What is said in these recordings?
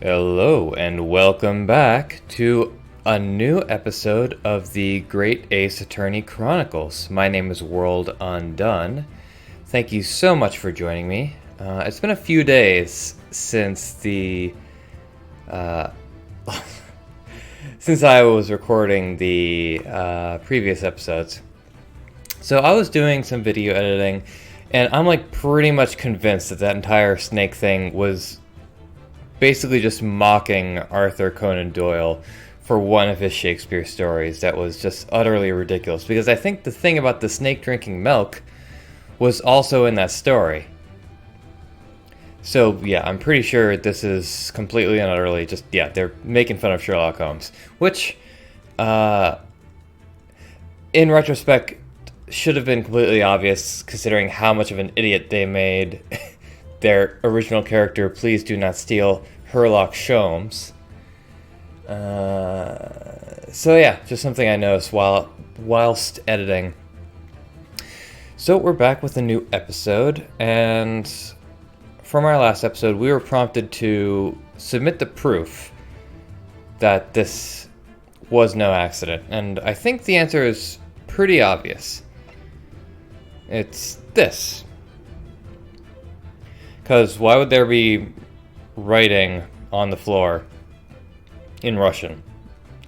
Hello and welcome back to a new episode of the Great Ace Attorney Chronicles. My name is World Undone. Thank you so much for joining me. It's been a few days since since I was recording the previous episodes. So I was doing some video editing, and I'm like pretty much convinced that entire snake thing was basically just mocking Arthur Conan Doyle for one of his Shakespeare stories that was just utterly ridiculous. Because I think the thing about the snake drinking milk was also in that story. So yeah, I'm pretty sure this is completely and utterly just, they're making fun of Sherlock Holmes. Which, in retrospect, should have been completely obvious considering how much of an idiot they made their original character, Please Do Not Steal, Sherlock Sholmes. So yeah, just something I noticed whilst editing. So we're back with a new episode, and from our last episode, we were prompted to submit the proof that this was no accident, and I think the answer is pretty obvious. It's this. Because why would there be writing on the floor in Russian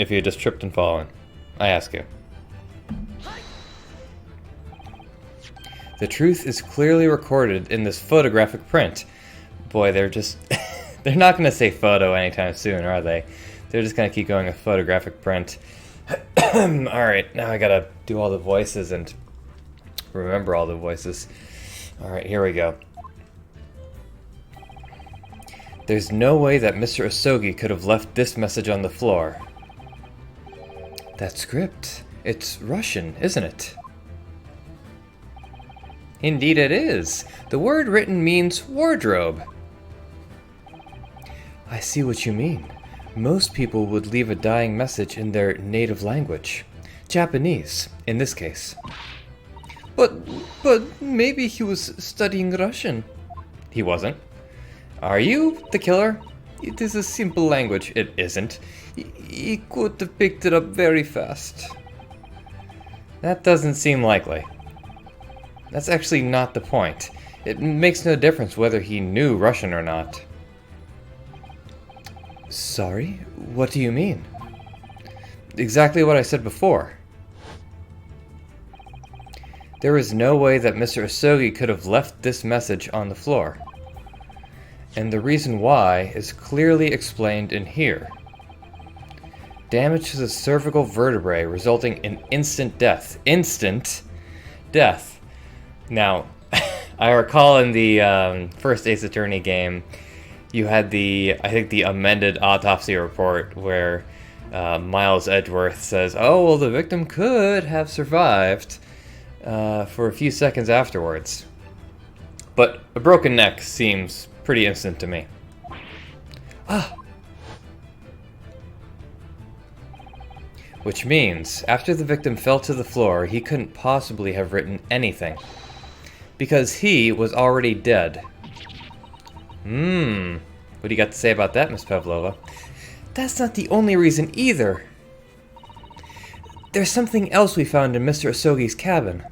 if you had just tripped and fallen? I ask you. The truth is clearly recorded in this photographic print. Boy, they're just... they're not going to say photo anytime soon, are they? They're just going to keep going with photographic print. Alright, now I gotta do all the voices and remember all the voices. Alright, here we go. There's no way that Mr. Asogi could have left this message on the floor. That script, it's Russian, isn't it? Indeed it is. The word written means wardrobe. I see what you mean. Most people would leave a dying message in their native language. Japanese, in this case. But maybe he was studying Russian. He wasn't. Are you the killer? It is a simple language. It isn't. He could have picked it up very fast. That doesn't seem likely. That's actually not the point. It makes no difference whether he knew Russian or not. Sorry? What do you mean? Exactly what I said before. There is no way that Mr. Asogi could have left this message on the floor. And the reason why is clearly explained in here. Damage to the cervical vertebrae resulting in instant death. Instant death. Now, I recall in the first Ace Attorney game, you had the amended autopsy report where Miles Edgeworth says, oh, well, the victim could have survived for a few seconds afterwards. But a broken neck seems pretty instant to me. Ah! Which means, after the victim fell to the floor, he couldn't possibly have written anything. Because he was already dead. What do you got to say about that, Miss Pavlova? That's not the only reason either. There's something else we found in Mr. Asogi's cabin.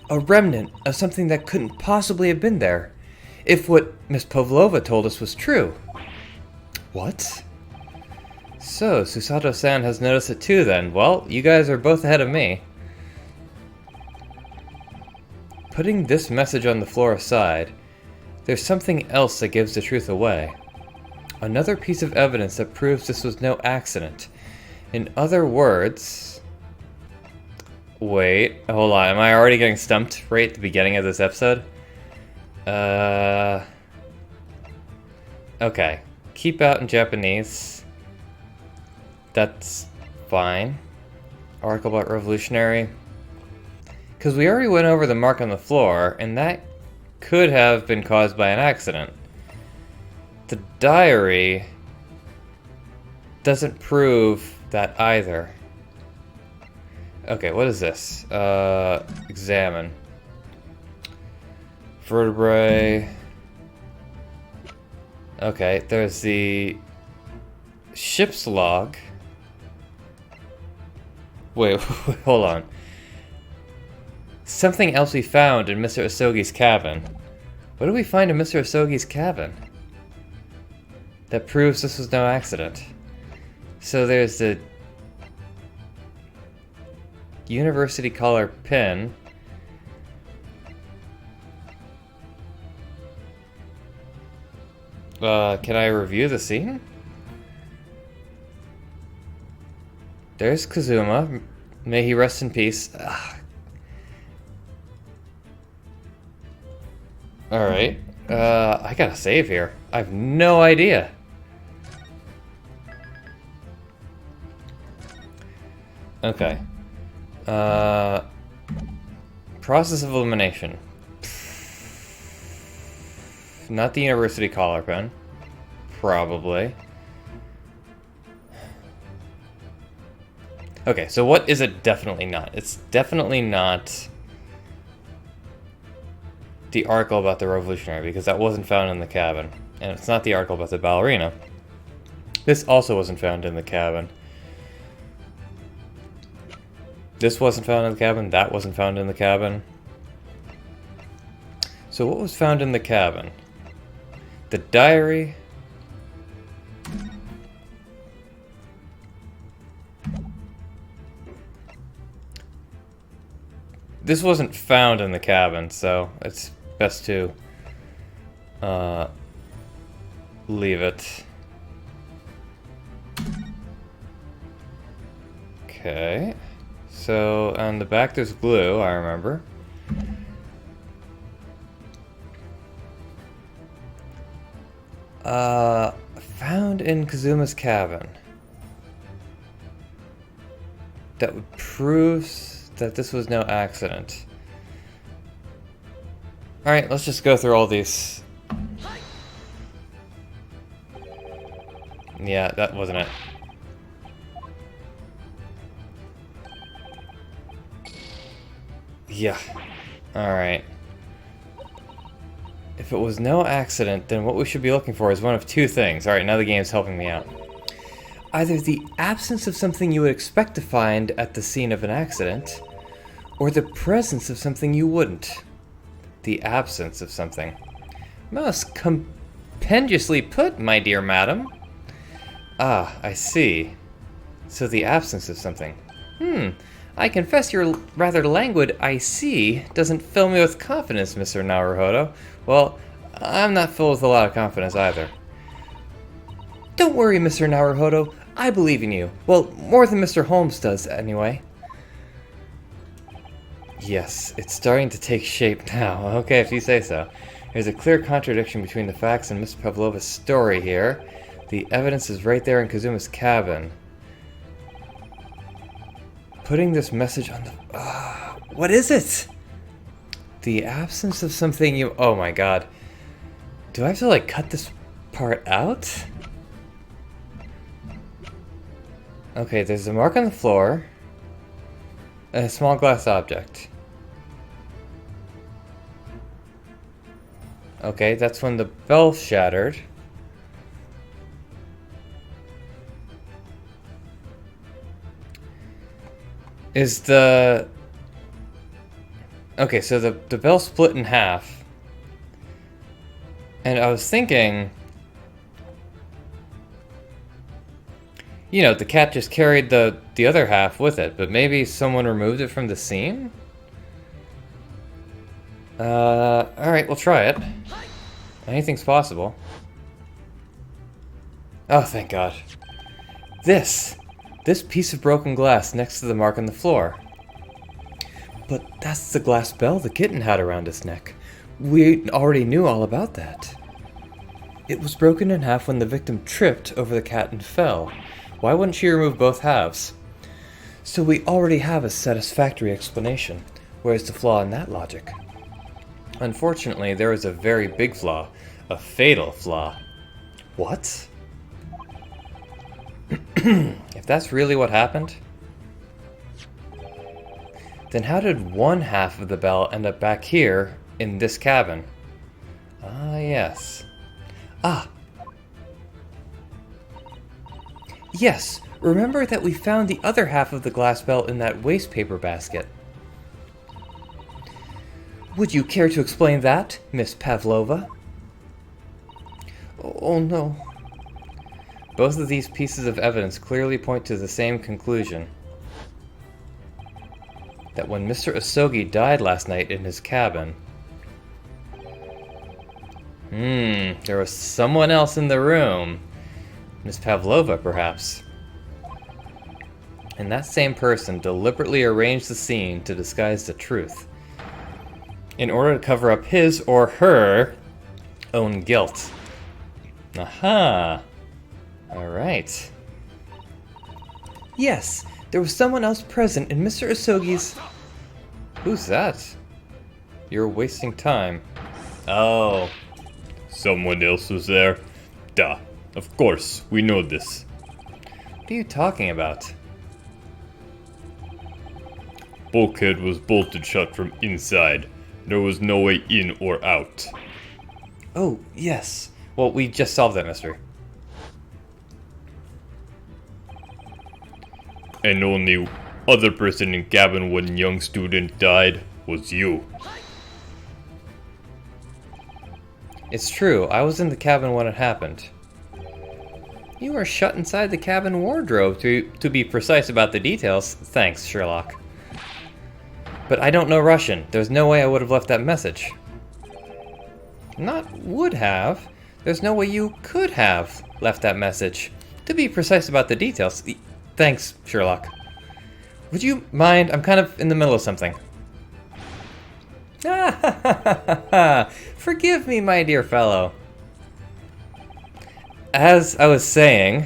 A remnant of something that couldn't possibly have been there. If what Miss Pavlova told us was true. What? So, Susato-san has noticed it too then. Well, you guys are both ahead of me. Putting this message on the floor aside, there's something else that gives the truth away. Another piece of evidence that proves this was no accident. In other words... Wait, hold on. Am I already getting stumped right at the beginning of this episode? Okay. Keep out in Japanese. That's fine. Article about revolutionary. Because we already went over the mark on the floor, and that could have been caused by an accident. The diary doesn't prove that either. Okay, what is this? Examine. Vertebrae. Okay, there's the ship's log. Wait, hold on. Something else we found in Mr. Asogi's cabin. What did we find in Mr. Asogi's cabin? That proves this was no accident. So there's the university collar pin. Can I review the scene? There's Kazuma. May he rest in peace. Alright. I gotta save here. I have no idea. Okay. Process of elimination. Not the university collar pen. Probably. Okay, so what is it definitely not? It's definitely not the article about the revolutionary, because that wasn't found in the cabin. And it's not the article about the ballerina. This also wasn't found in the cabin. This wasn't found in the cabin. That wasn't found in the cabin. So what was found in the cabin? The diary. This wasn't found in the cabin, so it's best to leave it. Okay. So on the back there's glue, I remember. Found in Kazuma's cabin. That would prove that this was no accident. Alright, let's just go through all these. Yeah, that wasn't it. Yeah. Alright. If it was no accident, then what we should be looking for is one of two things. Alright, now the game's helping me out. Either the absence of something you would expect to find at the scene of an accident, or the presence of something you wouldn't. The absence of something. Most compendiously put, my dear madam. Ah, I see. So the absence of something. I confess your rather languid "I see" doesn't fill me with confidence, Mr. Naruhodo. Well, I'm not filled with a lot of confidence either. Don't worry, Mr. Naruhodo. I believe in you. Well, more than Mr. Holmes does, anyway. Yes, it's starting to take shape now. Okay, if you say so. There's a clear contradiction between the facts and Miss Pavlova's story here. The evidence is right there in Kazuma's cabin. Putting this message on the... what is it? The absence of something you... Oh my god. Do I have to, like, cut this part out? Okay, there's a mark on the floor. And a small glass object. Okay, that's when the bell shattered. Is the... Okay, so the bell split in half. And I was thinking... You know, the cat just carried the other half with it, but maybe someone removed it from the scene? Alright, we'll try it. Anything's possible. Oh, thank God. This piece of broken glass next to the mark on the floor. But that's the glass bell the kitten had around its neck. We already knew all about that. It was broken in half when the victim tripped over the cat and fell. Why wouldn't she remove both halves? So we already have a satisfactory explanation. Where's the flaw in that logic? Unfortunately, there is a very big flaw. A fatal flaw. What? If that's really what happened, then how did one half of the bell end up back here in this cabin? Ah, yes. Ah, Yes, remember that we found the other half of the glass bell in that waste paper basket. Would you care to explain that, Miss Pavlova? Oh no. Both of these pieces of evidence clearly point to the same conclusion. That when Mr. Asogi died last night in his cabin... there was someone else in the room. Miss Pavlova, perhaps. And that same person deliberately arranged the scene to disguise the truth, in order to cover up his or her own guilt. Aha! Alright. Yes, there was someone else present in Mr. Asogi's... Who's that? You're wasting time. Oh. Someone else was there? Duh. Of course, we know this. What are you talking about? Bulkhead was bolted shut from inside. There was no way in or out. Oh, yes. Well, we just solved that mystery. And only other person in cabin when young student died was you. It's true, I was in the cabin when it happened. You were shut inside the cabin wardrobe, to be precise about the details. Thanks, Sherlock. But I don't know Russian. There's no way I would have left that message. Not would have. There's no way you could have left that message. To be precise about the details. Thanks, Sherlock. Would you mind? I'm kind of in the middle of something. Forgive me, my dear fellow. As I was saying,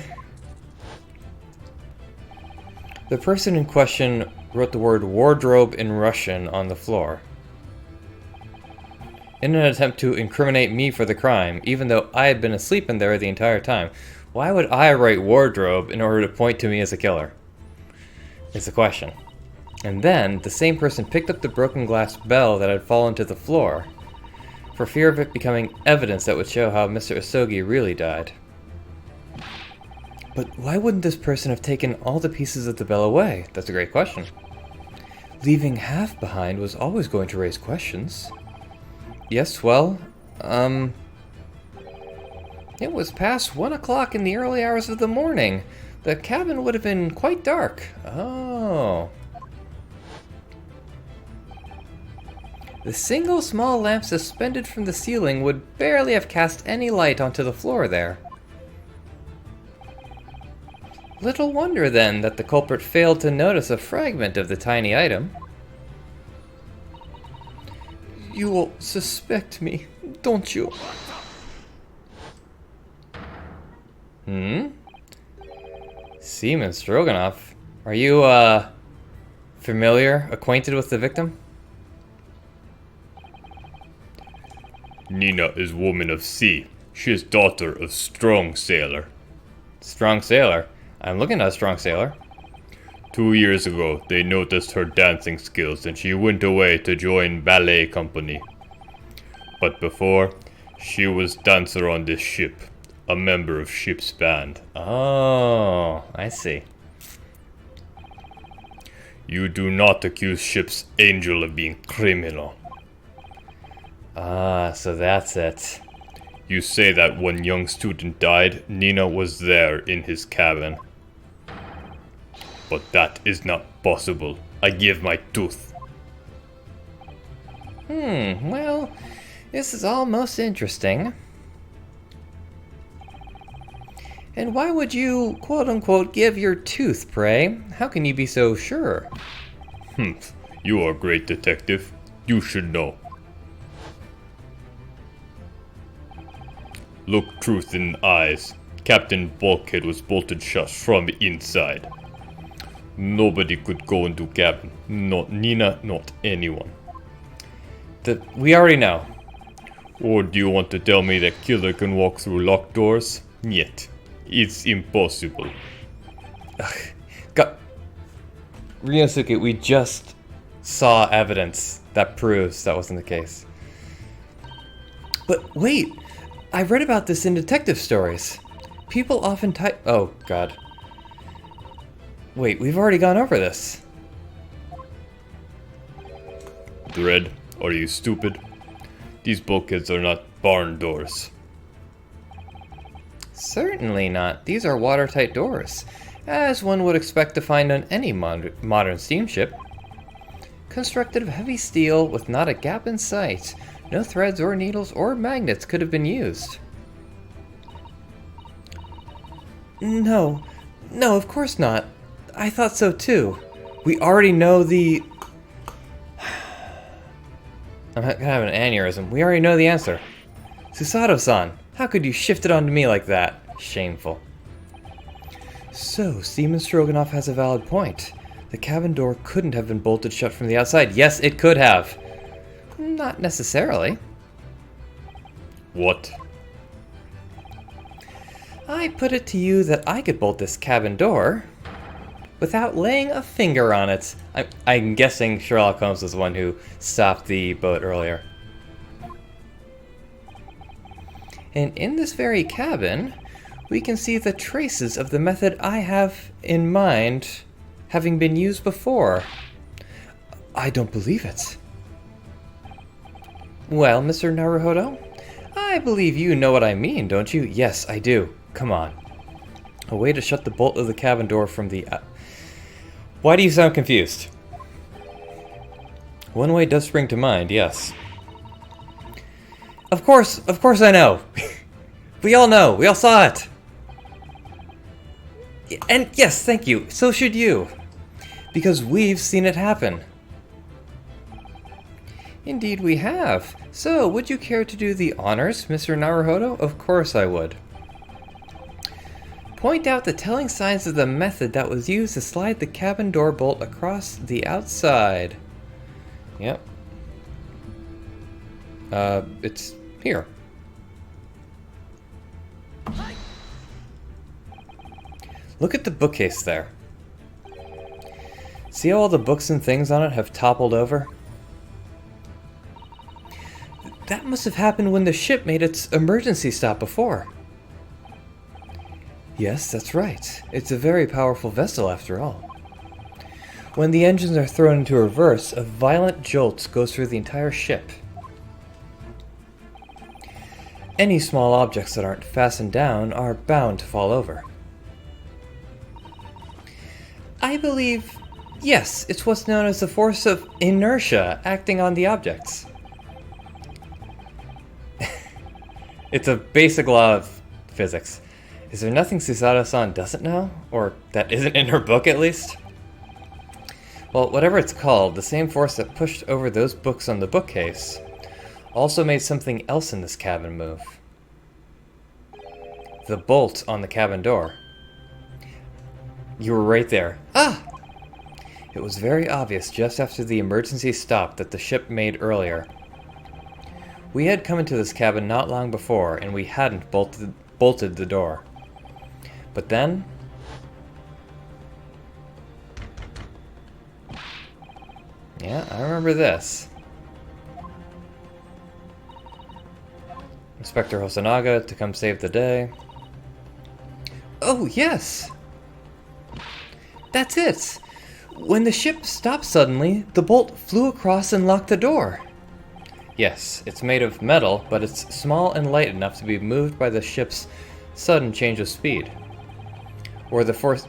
the person in question wrote the word wardrobe in Russian on the floor, in an attempt to incriminate me for the crime, even though I had been asleep in there the entire time. Why would I write wardrobe in order to point to me as a killer? Is the question. And then, the same person picked up the broken glass bell that had fallen to the floor, for fear of it becoming evidence that would show how Mr. Asogi really died. But why wouldn't this person have taken all the pieces of the bell away? That's a great question. Leaving half behind was always going to raise questions. Yes, well, it was past 1 o'clock in the early hours of the morning. The cabin would have been quite dark. Oh. The single small lamp suspended from the ceiling would barely have cast any light onto the floor there. Little wonder, then, that the culprit failed to notice a fragment of the tiny item. You will suspect me, don't you? Seaman Stroganoff. Are you, acquainted with the victim? Nina is woman of sea. She is daughter of strong sailor. Strong sailor? I'm looking at a strong sailor. 2 years ago, they noticed her dancing skills and she went away to join ballet company. But before, she was dancer on this ship, a member of ship's band. Oh, I see. You do not accuse ship's angel of being criminal. Ah, so that's it. You say that when young student died, Nina was there in his cabin. But that is not possible. I give my tooth. Well, this is all most interesting. And why would you, quote-unquote, give your tooth, pray? How can you be so sure? You are a great detective. You should know. Look truth in the eyes. Captain Bulkhead was bolted shut from the inside. Nobody could go into cabin. Not Nina, not anyone. We already know. Or do you want to tell me that killer can walk through locked doors? Yet. It's impossible. Ryosuke, we just saw evidence that proves that wasn't the case. But wait! I've read about this in detective stories. People often type... Oh, God. Wait, we've already gone over this. Dread, are you stupid? These bulkheads are not barn doors. Certainly not. These are watertight doors, as one would expect to find on any modern steamship. Constructed of heavy steel with not a gap in sight, no threads or needles or magnets could have been used. No, of course not. I thought so too. We already know the... I'm gonna have an aneurysm. We already know the answer. Susato-san, how could you shift it onto me like that? Shameful. So, Seaman Stroganoff has a valid point. The cabin door couldn't have been bolted shut from the outside. Yes, it could have. Not necessarily. What? I put it to you that I could bolt this cabin door without laying a finger on it. I'm guessing Sherlock Holmes was the one who stopped the boat earlier. And in this very cabin, we can see the traces of the method I have in mind having been used before. I don't believe it. Well, Mr. Naruhodo, I believe you know what I mean, don't you? Yes, I do. Come on. A way to shut the bolt of the cabin door from the... Why do you sound confused? One way does spring to mind, yes. Of course I know. We all know. We all saw it. And yes, thank you. So should you. Because we've seen it happen. Indeed we have. So, would you care to do the honors, Mr. Naruhodo? Of course I would. Point out the telling signs of the method that was used to slide the cabin door bolt across the outside. Yep. It's here. Look at the bookcase there. See how all the books and things on it have toppled over? That must have happened when the ship made its emergency stop before. Yes, that's right. It's a very powerful vessel after all. When the engines are thrown into reverse, a violent jolt goes through the entire ship. Any small objects that aren't fastened down are bound to fall over. I believe, yes, it's what's known as the force of inertia acting on the objects. It's a basic law of physics. Is there nothing Susato-san doesn't know? Or that isn't in her book, at least? Well, whatever it's called, the same force that pushed over those books on the bookcase also made something else in this cabin move. The bolt on the cabin door. You were right there. Ah! It was very obvious just after the emergency stop that the ship made earlier. We had come into this cabin not long before, and we hadn't bolted the door. But then... yeah, I remember this. Inspector Hosonaga to come save the day. Oh, yes! That's it! When the ship stopped suddenly, the bolt flew across and locked the door. Yes, it's made of metal, but it's small and light enough to be moved by the ship's sudden change of speed. Or the force...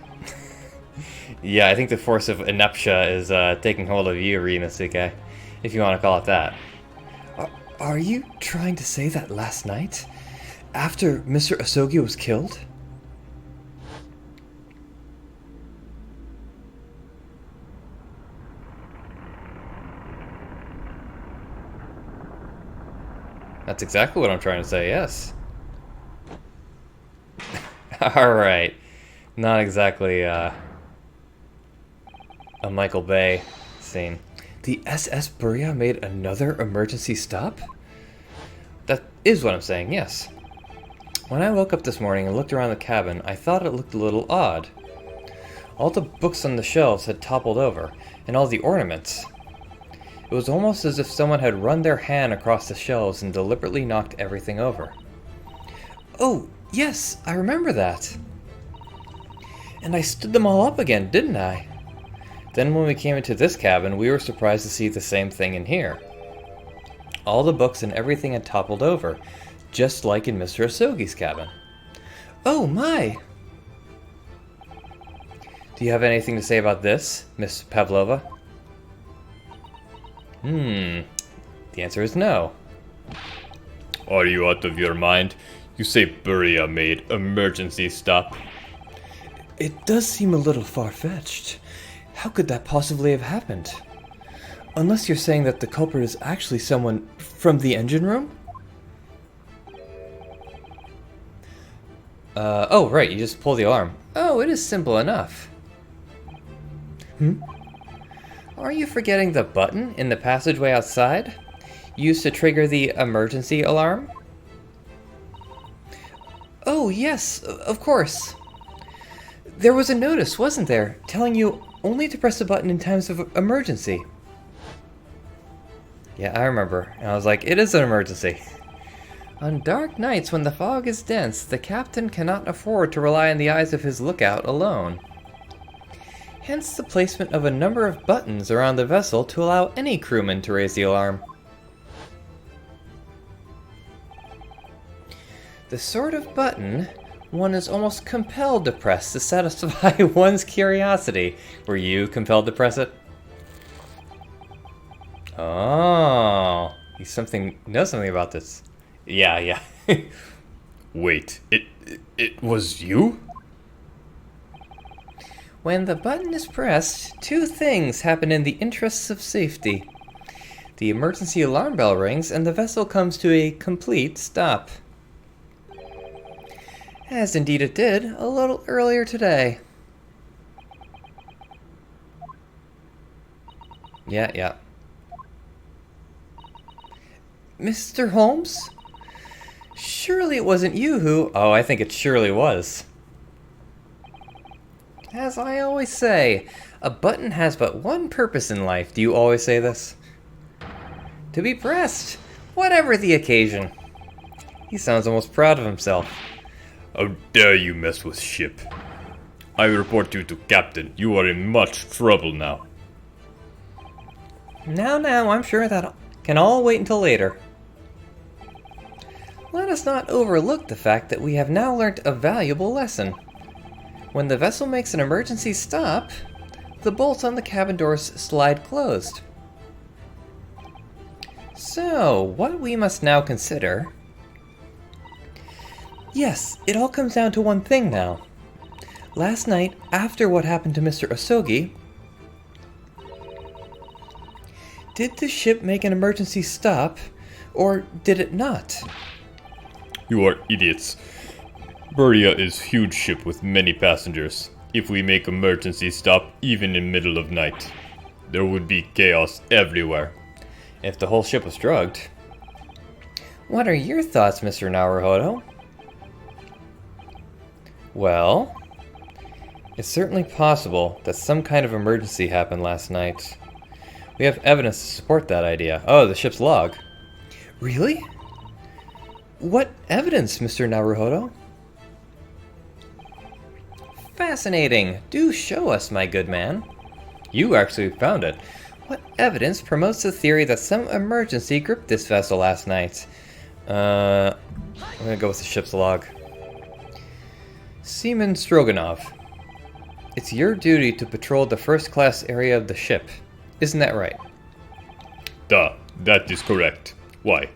yeah, I think the force of inertia is taking hold of you, Rinosuke, if you want to call it that. Are you trying to say that last night, after Mr. Asogi was killed? That's exactly what I'm trying to say, yes. Alright. Not exactly a Michael Bay scene. The SS Buria made another emergency stop? That is what I'm saying, yes. When I woke up this morning and looked around the cabin, I thought it looked a little odd. All the books on the shelves had toppled over, and all the ornaments. It was almost as if someone had run their hand across the shelves and deliberately knocked everything over. Oh, yes, I remember that. And I stood them all up again, didn't I? Then when we came into this cabin, we were surprised to see the same thing in here. All the books and everything had toppled over, just like in Mr. Asogi's cabin. Oh my! Do you have anything to say about this, Miss Pavlova? The answer is no. Are you out of your mind? You say Buria made emergency stop. It does seem a little far-fetched. How could that possibly have happened? Unless you're saying that the culprit is actually someone from the engine room? Oh, right, you just pull the alarm. Oh, it is simple enough. Are you forgetting the button in the passageway outside? Used to trigger the emergency alarm? Oh, yes, of course. There was a notice, wasn't there, telling you only to press the button in times of emergency. Yeah, I remember. And I was like, it is an emergency. On dark nights when the fog is dense, the captain cannot afford to rely on the eyes of his lookout alone. Hence the placement of a number of buttons around the vessel to allow any crewman to raise the alarm. The sort of button one is almost compelled to press to satisfy one's curiosity. Were you compelled to press it? Oh, he knows something about this. Yeah. Wait, it was you? When the button is pressed, two things happen in the interests of safety. The emergency alarm bell rings and the vessel comes to a complete stop. As indeed it did a little earlier today. Yeah. Mr. Holmes? Surely it wasn't you who... Oh, I think it surely was. As I always say, a button has but one purpose in life. Do you always say this? To be pressed, whatever the occasion. He sounds almost proud of himself. How dare you mess with ship? I report you to Captain. You are in much trouble now. Now, I'm sure that can all wait until later. Let us not overlook the fact that we have now learnt a valuable lesson. When the vessel makes an emergency stop, the bolts on the cabin doors slide closed. So, what we must now consider... Yes, it all comes down to one thing now. Last night, after what happened to Mr. Asogi, did the ship make an emergency stop, or did it not? You are idiots. Buria is huge ship with many passengers. If we make emergency stop even in middle of night, there would be chaos everywhere. If the whole ship was drugged. What are your thoughts, Mr. Naruhodo? Well, it's certainly possible that some kind of emergency happened last night. We have evidence to support that idea. Oh, the ship's log. Really? What evidence, Mr. Naruhodo? Fascinating. Do show us, my good man. You actually found it. What evidence promotes the theory that some emergency gripped this vessel last night? I'm gonna go with the ship's log. Seaman Stroganov, it's your duty to patrol the first-class area of the ship. Isn't that right? Duh, that is correct. Why?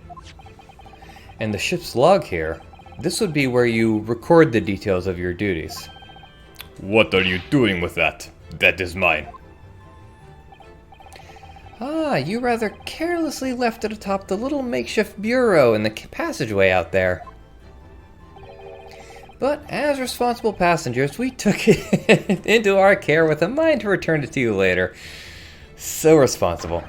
And the ship's log here, this would be where you record the details of your duties. What are you doing with that? That is mine. Ah, you rather carelessly left it atop the little makeshift bureau in the passageway out there. But as responsible passengers, we took it into our care with a mind to return it to you later. So responsible.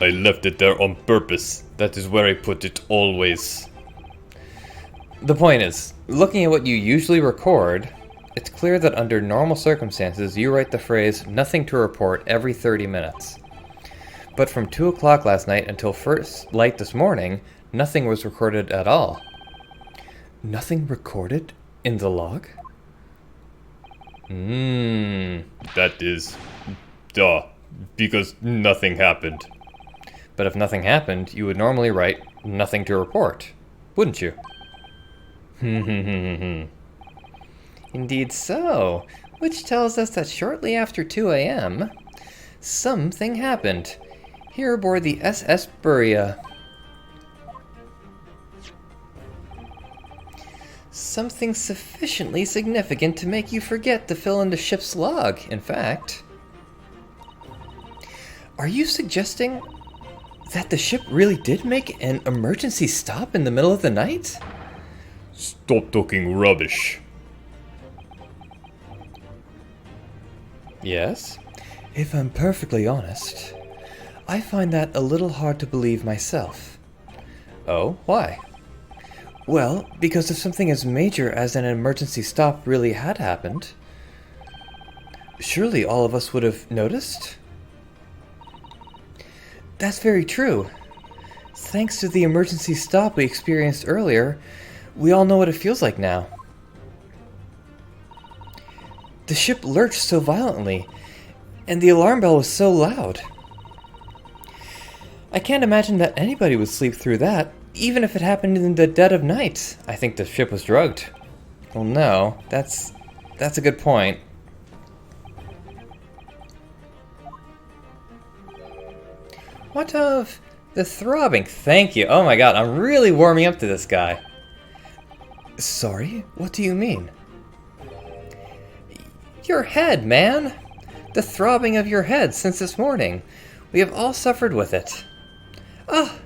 I left it there on purpose. That is where I put it always. The point is, looking at what you usually record, it's clear that under normal circumstances you write the phrase "nothing to report" every 30 minutes. But from 2 o'clock last night until first light this morning, nothing was recorded at all. Nothing recorded in the log? That is, duh, because nothing happened. But if nothing happened, you would normally write nothing to report, wouldn't you? Indeed so, which tells us that shortly after 2 a.m., something happened here aboard the SS Buria. Something sufficiently significant to make you forget to fill in the ship's log, in fact. Are you suggesting that the ship really did make an emergency stop in the middle of the night? Stop talking rubbish. Yes. If I'm perfectly honest, I find that a little hard to believe myself. Oh, why? Well, because if something as major as an emergency stop really had happened, surely all of us would have noticed? That's very true. Thanks to the emergency stop we experienced earlier, we all know what it feels like now. The ship lurched so violently, and the alarm bell was so loud. I can't imagine that anybody would sleep through that, even if it happened in the dead of night. I think the ship was drugged. Well, no, that's a good point. What of the throbbing? Thank you. Oh my god, I'm really warming up to this guy. Sorry? What do you mean? Your head, man! The throbbing of your head since this morning. We have all suffered with it. Ah!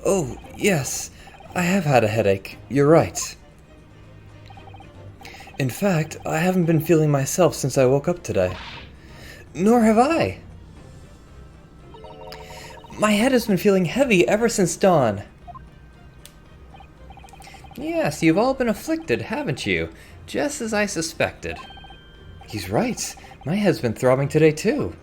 Oh, yes. I have had a headache. You're right. In fact, I haven't been feeling myself since I woke up today. Nor have I. My head has been feeling heavy ever since dawn. Yes, you've all been afflicted, haven't you? Just as I suspected. He's right. My head's been throbbing today, too.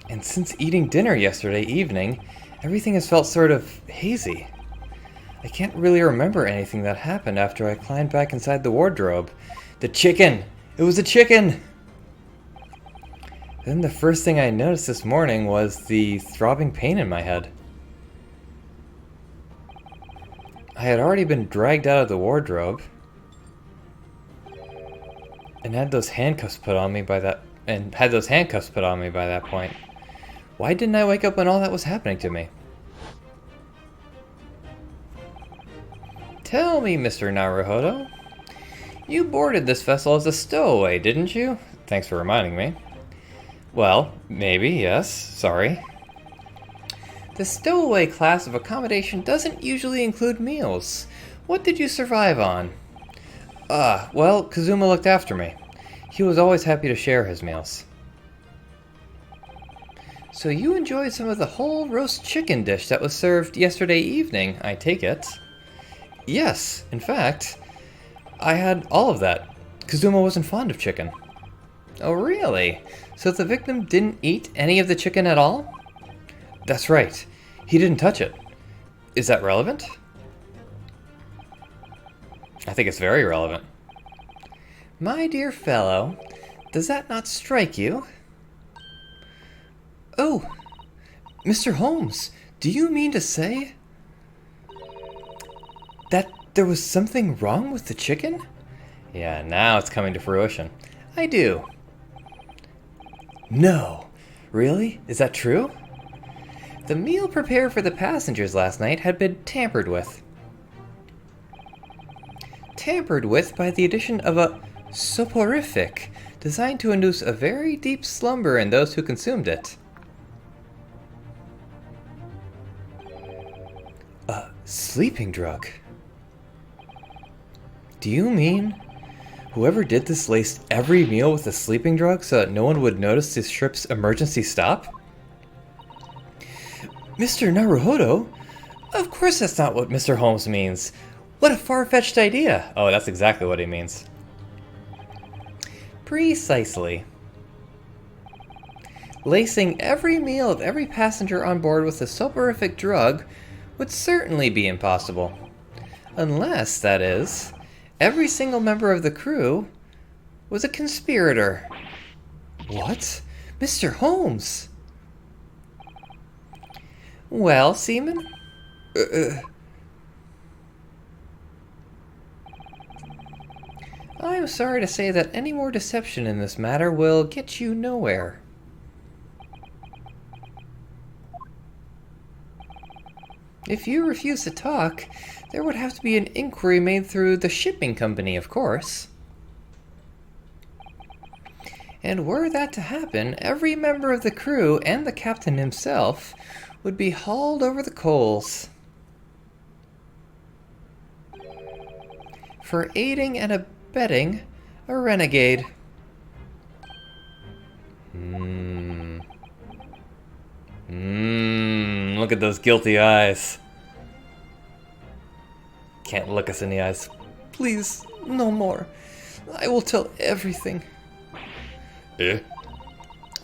And since eating dinner yesterday evening, everything has felt sort of hazy. I can't really remember anything that happened after I climbed back inside the wardrobe. The chicken! It was a chicken! Then the first thing I noticed this morning was the throbbing pain in my head. I had already been dragged out of the wardrobe and had those handcuffs put on me by that point. Why didn't I wake up when all that was happening to me? Tell me, Mr. Naruhodo. You boarded this vessel as a stowaway, didn't you? Thanks for reminding me. Well, maybe, yes. Sorry. The stowaway class of accommodation doesn't usually include meals. What did you survive on? Well, Kazuma looked after me. He was always happy to share his meals. So you enjoyed some of the whole roast chicken dish that was served yesterday evening, I take it. Yes, in fact, I had all of that. Kazuma wasn't fond of chicken. Oh, really? So the victim didn't eat any of the chicken at all? That's right. He didn't touch it. Is that relevant? I think it's very relevant. My dear fellow, does that not strike you? Oh, Mr. Holmes, do you mean to say that there was something wrong with the chicken? Yeah, now it's coming to fruition. I do. No. Really? Is that true? The meal prepared for the passengers last night had been tampered with. Tampered with by the addition of a soporific designed to induce a very deep slumber in those who consumed it. A sleeping drug? Do you mean whoever did this laced every meal with a sleeping drug so that no one would notice this ship's emergency stop? Mr. Naruhodo? Of course that's not what Mr. Holmes means. What a far-fetched idea. Oh, that's exactly what he means. Precisely. Lacing every meal of every passenger on board with a soporific drug would certainly be impossible. Unless, that is, every single member of the crew was a conspirator. What? Mr. Holmes! Well, Seaman? I'm sorry to say that any more deception in this matter will get you nowhere. If you refuse to talk, there would have to be an inquiry made through the shipping company, of course. And were that to happen, every member of the crew and the captain himself would be hauled over the coals for aiding and abetting a renegade. Look at those guilty eyes. Can't look us in the eyes. Please, no more. I will tell everything. Eh?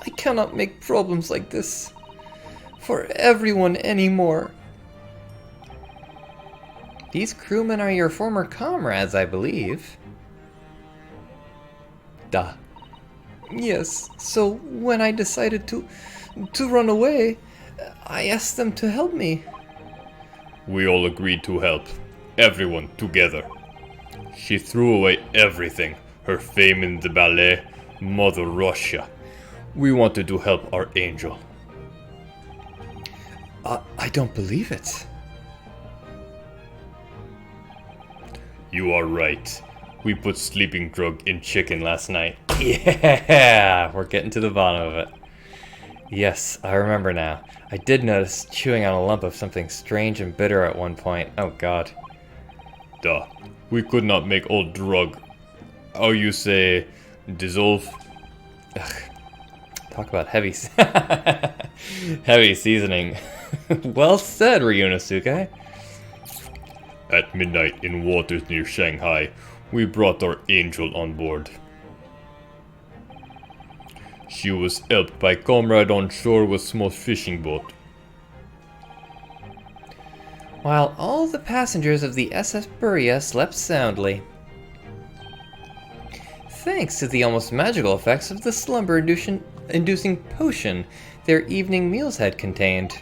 I cannot make problems like this for everyone anymore. These crewmen are your former comrades, I believe. Duh. Yes, so when I decided to run away, I asked them to help me. We all agreed to help. Everyone together. She threw away everything. Her fame in the ballet, Mother Russia. We wanted to help our angel. I don't believe it. You are right. We put sleeping drug in chicken last night. Yeah, we're getting to the bottom of it. Yes, I remember now. I did notice chewing on a lump of something strange and bitter at one point. Oh god. Duh. We could not make old drug. How you say, dissolve? Ugh. Talk about heavy heavy seasoning. Well said, Ryunosuke. At midnight in waters near Shanghai, we brought our angel on board. She was helped by comrade on shore with small fishing boat. While all the passengers of the SS Buria slept soundly. Thanks to the almost magical effects of the slumber-inducing potion their evening meals had contained.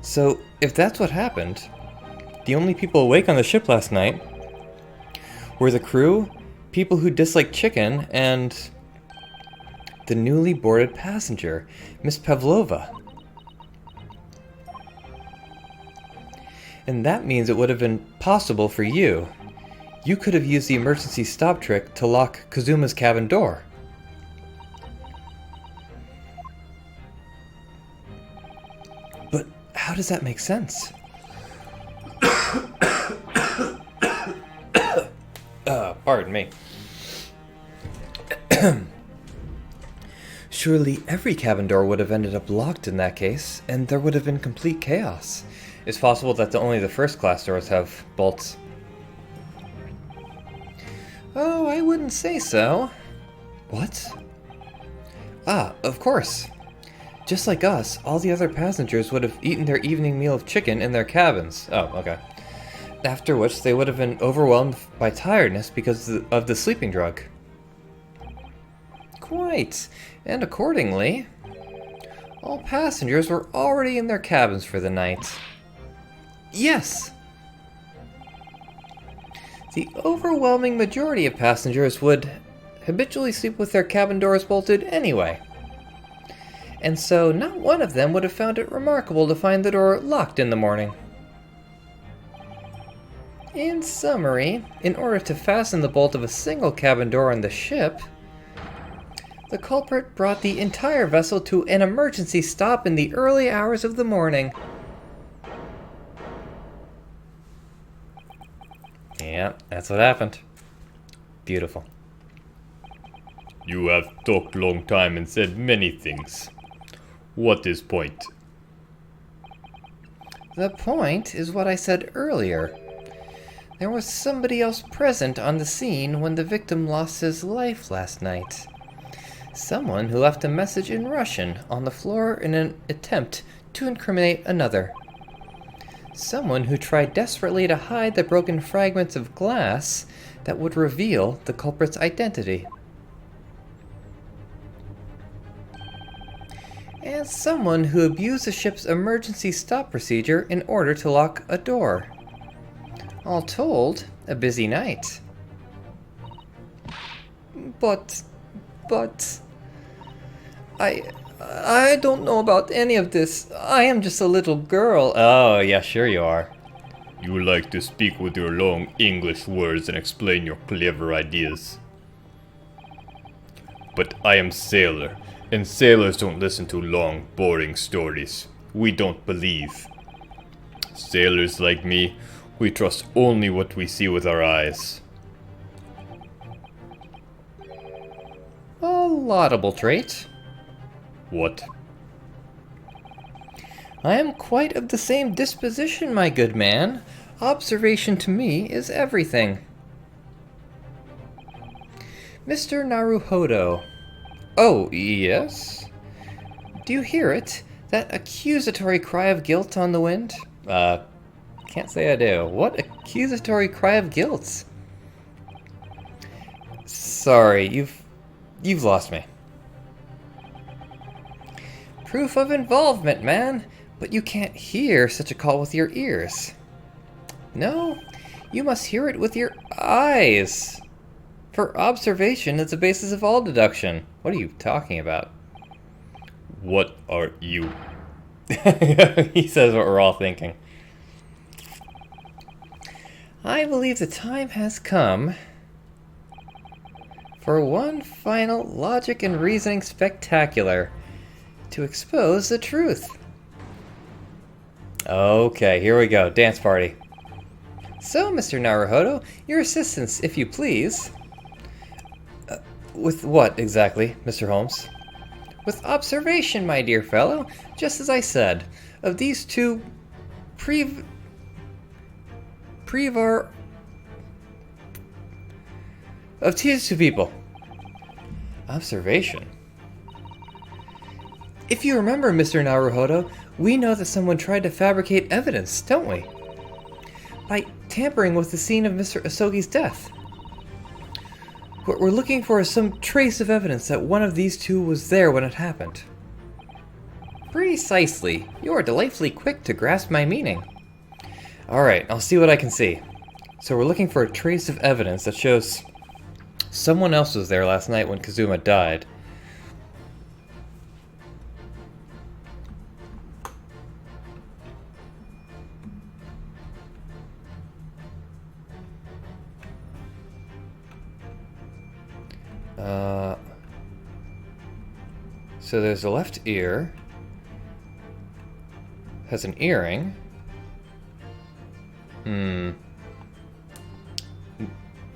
So, if that's what happened, the only people awake on the ship last night were the crew, people who disliked chicken, and the newly boarded passenger, Miss Pavlova. And that means it would have been possible for you. You could have used the emergency stop trick to lock Kazuma's cabin door. But how does that make sense? Pardon me. Surely every cabin door would have ended up locked in that case, and there would have been complete chaos. It's possible that only the first class doors have bolts. Oh, I wouldn't say so. What? Ah, of course. Just like us, all the other passengers would have eaten their evening meal of chicken in their cabins. Oh, okay. After which they would have been overwhelmed by tiredness because of the sleeping drug. Quite. And accordingly, all passengers were already in their cabins for the night. Yes! The overwhelming majority of passengers would habitually sleep with their cabin doors bolted anyway. And so not one of them would have found it remarkable to find the door locked in the morning. In summary, in order to fasten the bolt of a single cabin door on the ship, the culprit brought the entire vessel to an emergency stop in the early hours of the morning. Yeah, that's what happened. Beautiful. You have talked long time and said many things. What is point? The point is what I said earlier. There was somebody else present on the scene when the victim lost his life last night. Someone who left a message in Russian on the floor in an attempt to incriminate another. Someone who tried desperately to hide the broken fragments of glass that would reveal the culprit's identity. And someone who abused the ship's emergency stop procedure in order to lock a door. All told, a busy night. But... I don't know about any of this. I am just a little girl. Oh, yeah, sure you are. You like to speak with your long English words and explain your clever ideas. But I am sailor, and sailors don't listen to long, boring stories. We don't believe. Sailors like me, we trust only what we see with our eyes. A laudable trait. What? I am quite of the same disposition, my good man. Observation to me is everything. Mr. Naruhodo. Oh, yes? Do you hear it? That accusatory cry of guilt on the wind? Can't say I do. What accusatory cry of guilt? Sorry, you've lost me. Proof of involvement, man. But you can't hear such a call with your ears. No, you must hear it with your eyes. For observation is the basis of all deduction. What are you talking about? What are you? He says what we're all thinking. I believe the time has come for one final logic and reasoning spectacular to expose the truth. Okay, here we go. Dance party. So, Mr. Naruhodo, your assistance, if you please. With what, exactly, Mr. Holmes? With observation, my dear fellow, just as I said, of these two of these two people. Observation? If you remember, Mr. Naruhodo, we know that someone tried to fabricate evidence, don't we? By tampering with the scene of Mr. Asogi's death. What we're looking for is some trace of evidence that one of these two was there when it happened. Precisely. You are delightfully quick to grasp my meaning. Alright, I'll see what I can see. So we're looking for a trace of evidence that shows someone else was there last night when Kazuma died. So there's a left ear, has an earring.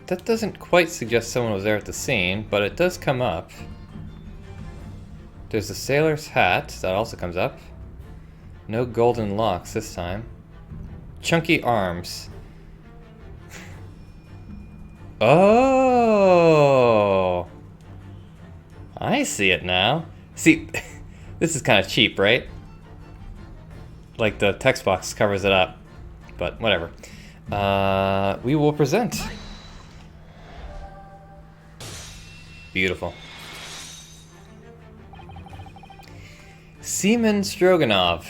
That doesn't quite suggest someone was there at the scene, but it does come up. There's a sailor's hat, that also comes up. No golden locks this time. Chunky arms. Oh! I see it now. See, this is kind of cheap, right? Like the text box covers it up. But whatever. We will present. Beautiful. Seaman Stroganov.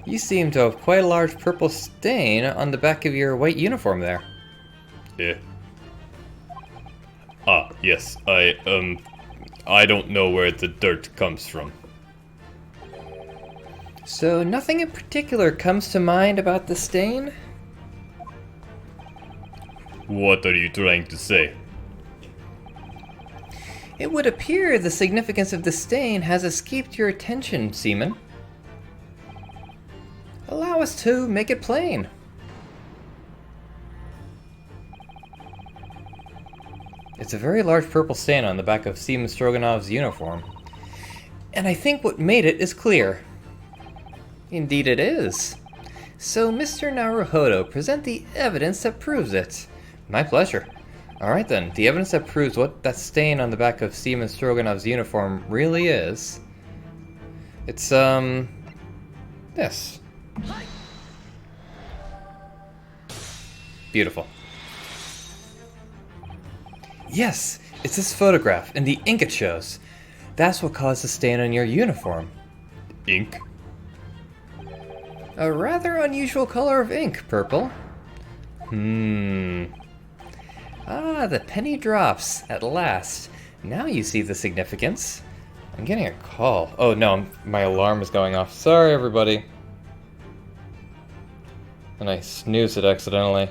You seem to have quite a large purple stain on the back of your white uniform there. Yeah. Ah, yes, I don't know where the dirt comes from. So nothing in particular comes to mind about the stain? What are you trying to say? It would appear the significance of the stain has escaped your attention, Seaman. Allow us to make it plain. It's a very large purple stain on the back of Seaman Stroganov's uniform. And I think what made it is clear. Indeed it is. So, Mr. Naruhodo, present the evidence that proves it. My pleasure. Alright then, the evidence that proves what that stain on the back of Seaman Stroganov's uniform really is. It's, this. Beautiful. Yes, it's this photograph and the ink it shows. That's what caused the stain on your uniform. Ink? A rather unusual color of ink, purple. Ah, the penny drops, at last. Now you see the significance. I'm getting a call. Oh no, my alarm is going off. Sorry, everybody. And I snoozed it accidentally.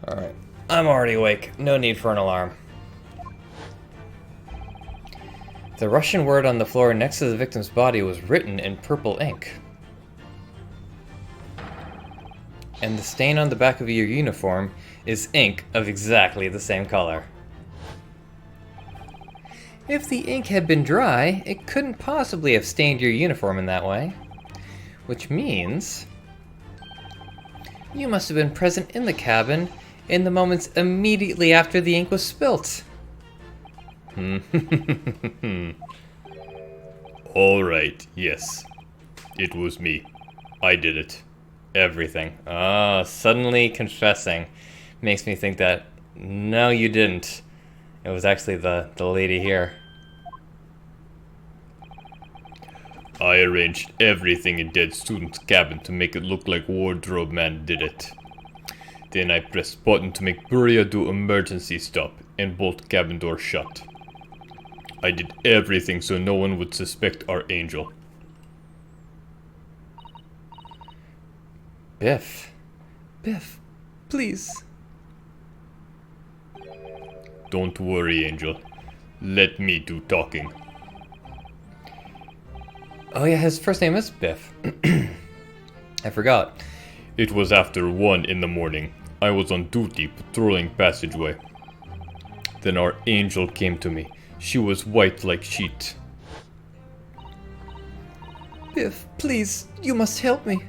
Alright. I'm already awake. No need for an alarm. The Russian word on the floor next to the victim's body was written in purple ink. And the stain on the back of your uniform is ink of exactly the same color. If the ink had been dry, it couldn't possibly have stained your uniform in that way. Which means you must have been present in the cabin in the moments immediately after the ink was spilt. Alright, yes. It was me. I did it. Everything. Ah, suddenly confessing. Makes me think that, no, you didn't. It was actually the lady here. I arranged everything in dead student's cabin to make it look like Wardrobe Man did it. Then I pressed button to make Buria do emergency stop and bolt cabin door shut. I did everything so no one would suspect our angel. Biff, please. Don't worry, Angel. Let me do talking. Oh yeah, his first name is Biff. I forgot. It was after 1 in the morning. I was on duty patrolling passageway. Then our angel came to me. She was white like sheet. Biff, please, you must help me.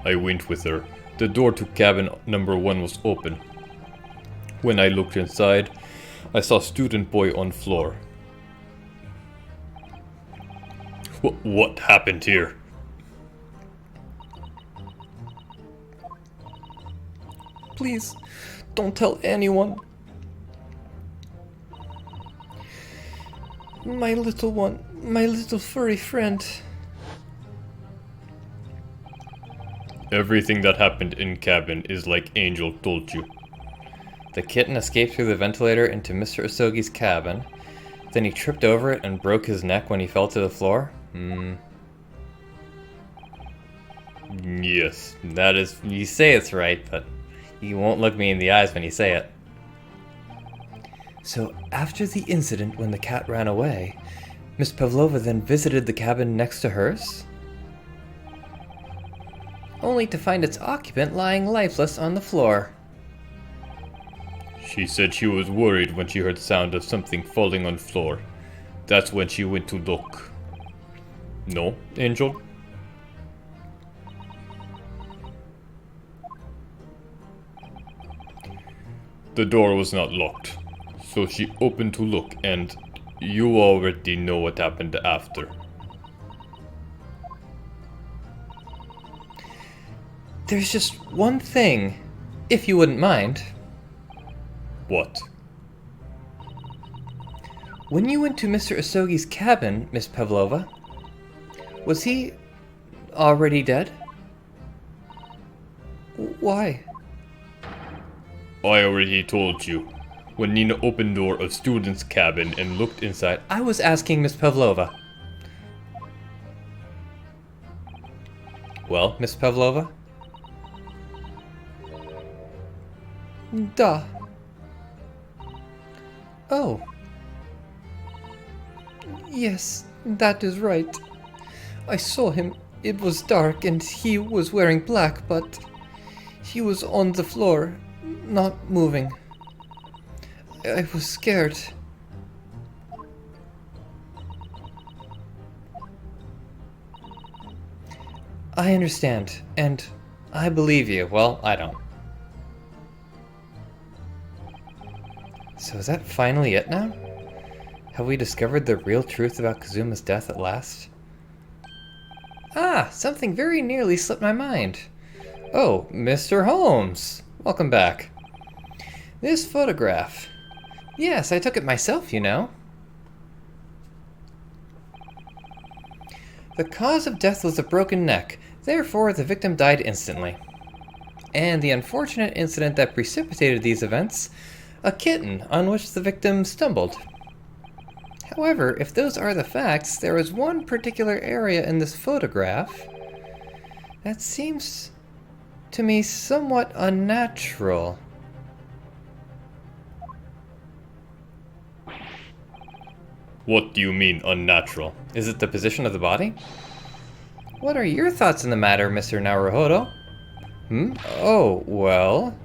I went with her. The door to cabin number 1 was open. When I looked inside, I saw student boy on floor. What happened here? Please, don't tell anyone. My little one, my little furry friend. Everything that happened in cabin is like Angel told you. The kitten escaped through the ventilator into Mr. Osogi's cabin. Then he tripped over it and broke his neck when he fell to the floor. Yes. That is, you say it's right, but you won't look me in the eyes when you say it. So after the incident when the cat ran away, Miss Pavlova then visited the cabin next to hers? Only to find its occupant lying lifeless on the floor. She said she was worried when she heard sound of something falling on floor. That's when she went to look. No, Angel? The door was not locked, so she opened to look, and you already know what happened after. There's just one thing, if you wouldn't mind. What? When you went to Mr. Osogi's cabin, Miss Pavlova, was he already dead? Why? I already told you. When Nina opened door of student's cabin and looked inside, I was asking Miss Pavlova. Well, Miss Pavlova? Duh. Oh. Yes, that is right. I saw him. It was dark and he was wearing black, but he was on the floor, not moving. I was scared. I understand, and I believe you. Well, I don't. So is that finally it now? Have we discovered the real truth about Kazuma's death at last? Ah, something very nearly slipped my mind. Oh, Mr. Holmes! Welcome back. This photograph. Yes, I took it myself, you know. The cause of death was a broken neck, therefore the victim died instantly. And the unfortunate incident that precipitated these events, a kitten on which the victim stumbled. However, if those are the facts, there is one particular area in this photograph that seems to me somewhat unnatural. What do you mean, unnatural? Is it the position of the body? What are your thoughts on the matter, Mr. Naruhodo? Oh, well...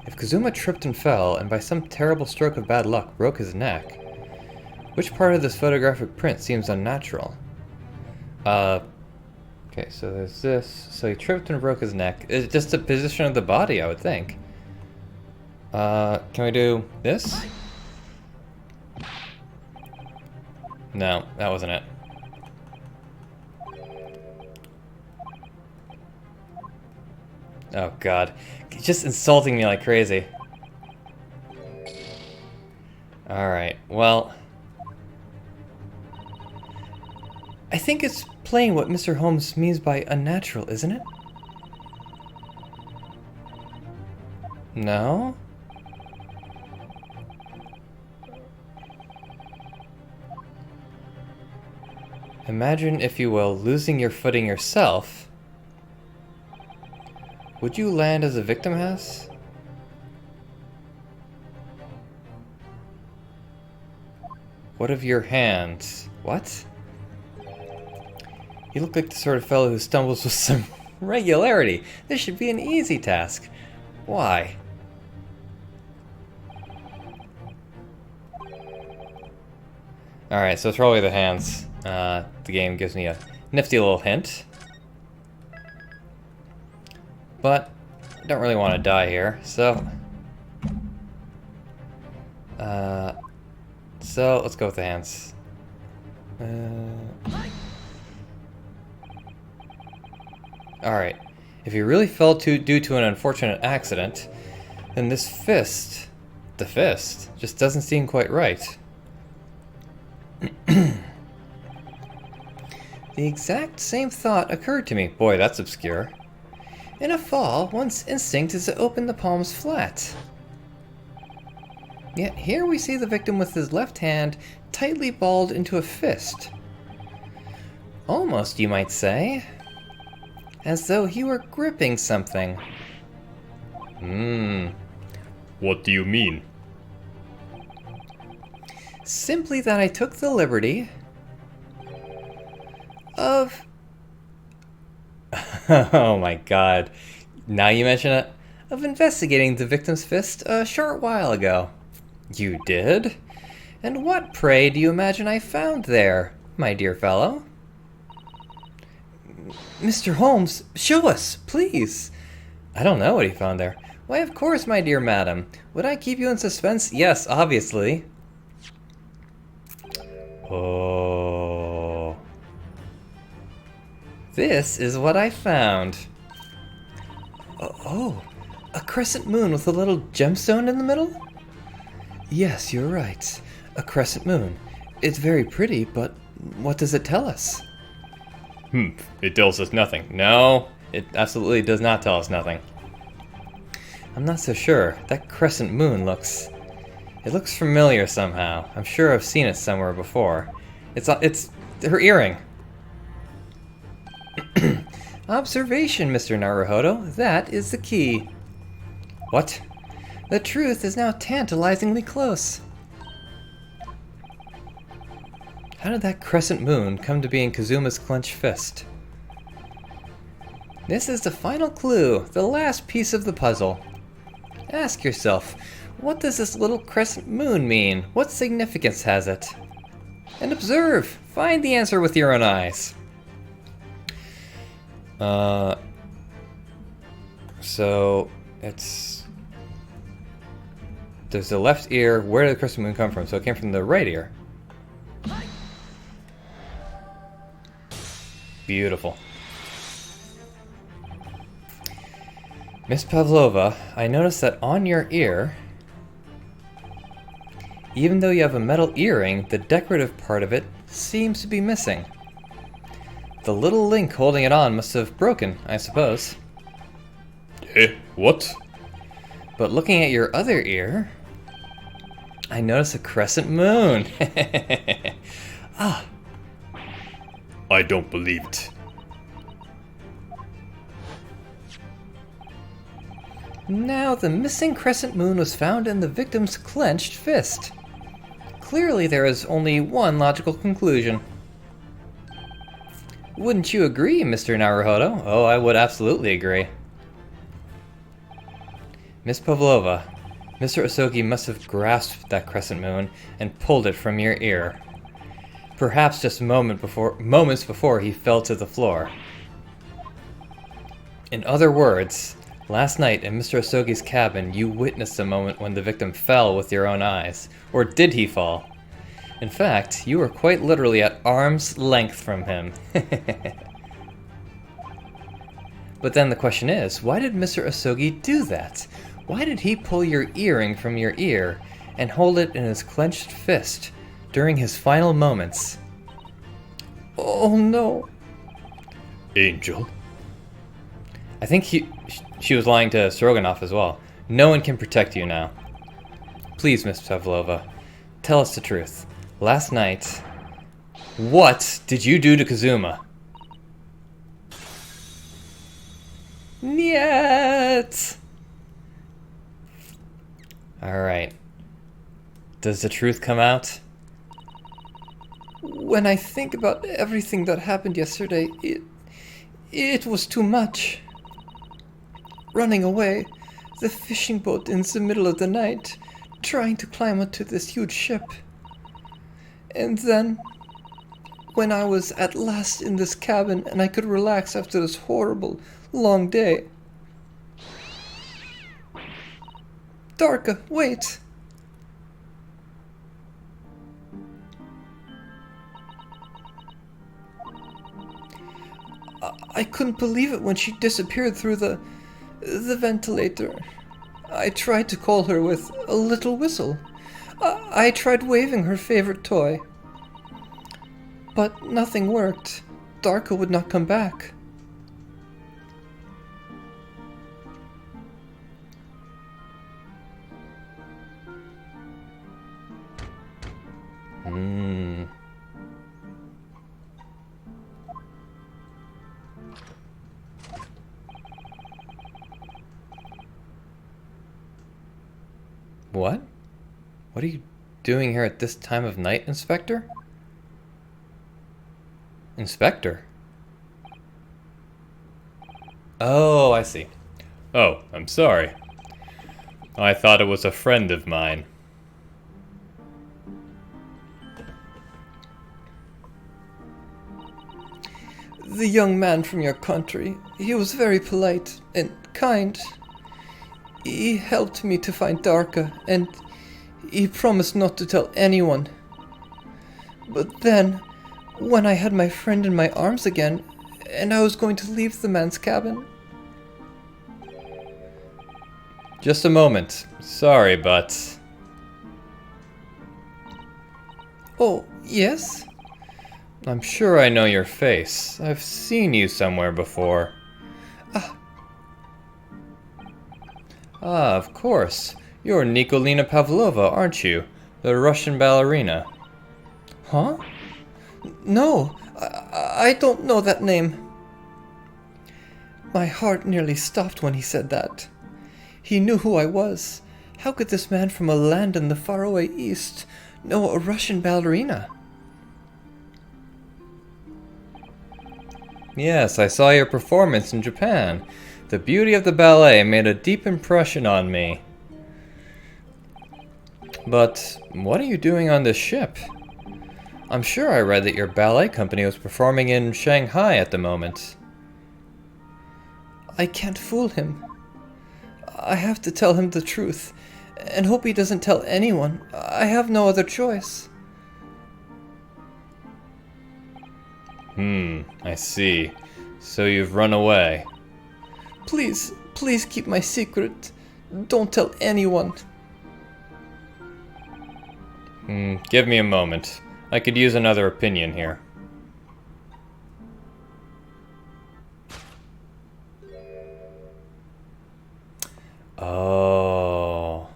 If Kazuma tripped and fell, and by some terrible stroke of bad luck broke his neck, which part of this photographic print seems unnatural? Okay, so there's this. So he tripped and broke his neck. It's just the position of the body, I would think. Can we do this? No, that wasn't it. Oh god. He's just insulting me like crazy. Alright, well... I think it's plain what Mr. Holmes means by unnatural, isn't it? No? Imagine, if you will, losing your footing yourself. Would you land as the victim has? What of your hands? What? You look like the sort of fellow who stumbles with some regularity. This should be an easy task. Why? Alright, so it's probably the hands. The game gives me a nifty little hint. But I don't really want to die here, so... So let's go with the hands. Alright. If he really fell due to an unfortunate accident, then this fist, the fist, just doesn't seem quite right. The exact same thought occurred to me. Boy, that's obscure. In a fall, one's instinct is to open the palms flat. Yet here we see the victim with his left hand tightly balled into a fist. Almost, you might say, as though he were gripping something. What do you mean? Simply that I took the liberty of... Oh my god. Now you mention it. Of investigating the victim's fist a short while ago. You did? And what, pray, do you imagine I found there, my dear fellow? Mr. Holmes, show us, please. I don't know what he found there. Why, of course, my dear madam. Would I keep you in suspense? Yes, obviously. Oh. This is what I found. Oh, a crescent moon with a little gemstone in the middle? Yes, you're right. A crescent moon. It's very pretty, but what does it tell us? It tells us nothing. No, it absolutely does not tell us nothing. I'm not so sure. That crescent moon looks familiar somehow. I'm sure I've seen it somewhere before. It's her earring. Observation, Mr. Naruhodo. That is the key. What? The truth is now tantalizingly close. How did that crescent moon come to be in Kazuma's clenched fist? This is the final clue, the last piece of the puzzle. Ask yourself, what does this little crescent moon mean? What significance has it? And observe! Find the answer with your own eyes. So it's... There's the left ear. Where did the crescent moon come from? So it came from the right ear. beautiful. Miss Pavlova, I noticed that on your ear, even though you have a metal earring, the decorative part of it seems to be missing. The little link holding it on must have broken, I suppose. Eh, what? But looking at your other ear, I notice a crescent moon. Ah, I don't believe it. now the missing crescent moon was found in the victim's clenched fist. Clearly there is only one logical conclusion. Wouldn't you agree, Mr. Naruhodo? Oh, I would absolutely agree. Miss Pavlova, Mr. Osogi must have grasped that crescent moon and pulled it from your ear. Perhaps just moments before he fell to the floor. In other words, last night in Mr. Osogi's cabin, you witnessed the moment when the victim fell with your own eyes. Or did he fall? In fact, you were quite literally at arm's length from him. But then the question is, why did Mr. Osogi do that? Why did he pull your earring from your ear and hold it in his clenched fist during his final moments? Oh no. Angel? I think she was lying to Stroganoff as well. No one can protect you now. Please, Miss Pavlova, tell us the truth. Last night, what did you do to Kazuma? Niet! Alright. Does the truth come out? When I think about everything that happened yesterday, it was too much. Running away, the fishing boat in the middle of the night, trying to climb onto this huge ship. And then, when I was at last in this cabin and I could relax after this horrible, long day. Darka, wait! I couldn't believe it when she disappeared through the ventilator. I tried to call her with a little whistle. I tried waving her favorite toy. But nothing worked. Darka would not come back. What? What are you doing here at this time of night, Inspector? Inspector? Oh, I see. Oh, I'm sorry. I thought it was a friend of mine. The young man from your country, he was very polite and kind. He helped me to find Darka, and he promised not to tell anyone. But then, when I had my friend in my arms again, and I was going to leave the man's cabin... Just a moment. Sorry, but... Oh, yes? I'm sure I know your face. I've seen you somewhere before. Ah, of course. You're Nikolina Pavlova, aren't you? The Russian ballerina. Huh? No, I don't know that name. My heart nearly stopped when he said that. He knew who I was. How could this man from a land in the faraway east know a Russian ballerina? Yes, I saw your performance in Japan. The beauty of the ballet made a deep impression on me. But what are you doing on this ship? I'm sure I read that your ballet company was performing in Shanghai at the moment. I can't fool him. I have to tell him the truth, and hope he doesn't tell anyone. I have no other choice. I see. So you've run away. Please, please keep my secret. Don't tell anyone. Give me a moment. I could use another opinion here. Oh,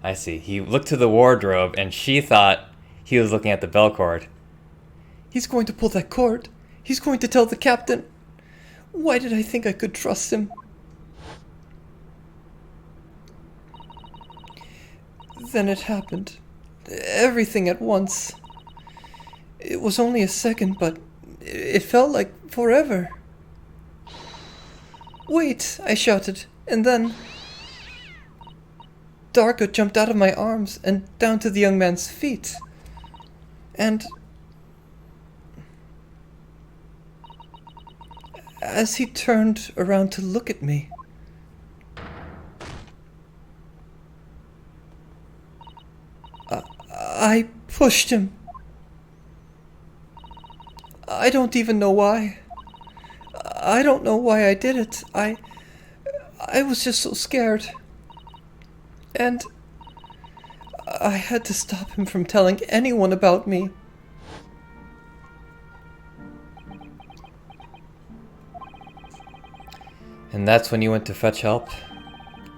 I see. He looked to the wardrobe and she thought he was looking at the bell cord. He's going to pull that cord. He's going to tell the captain. Why did I think I could trust him? Then it happened. Everything at once. It was only a second, but it felt like forever. Wait, I shouted, and then Darka jumped out of my arms and down to the young man's feet. And as he turned around to look at me, I pushed him. I don't even know why. I don't know why I did it. I was just so scared. And I had to stop him from telling anyone about me. And that's when you went to fetch help?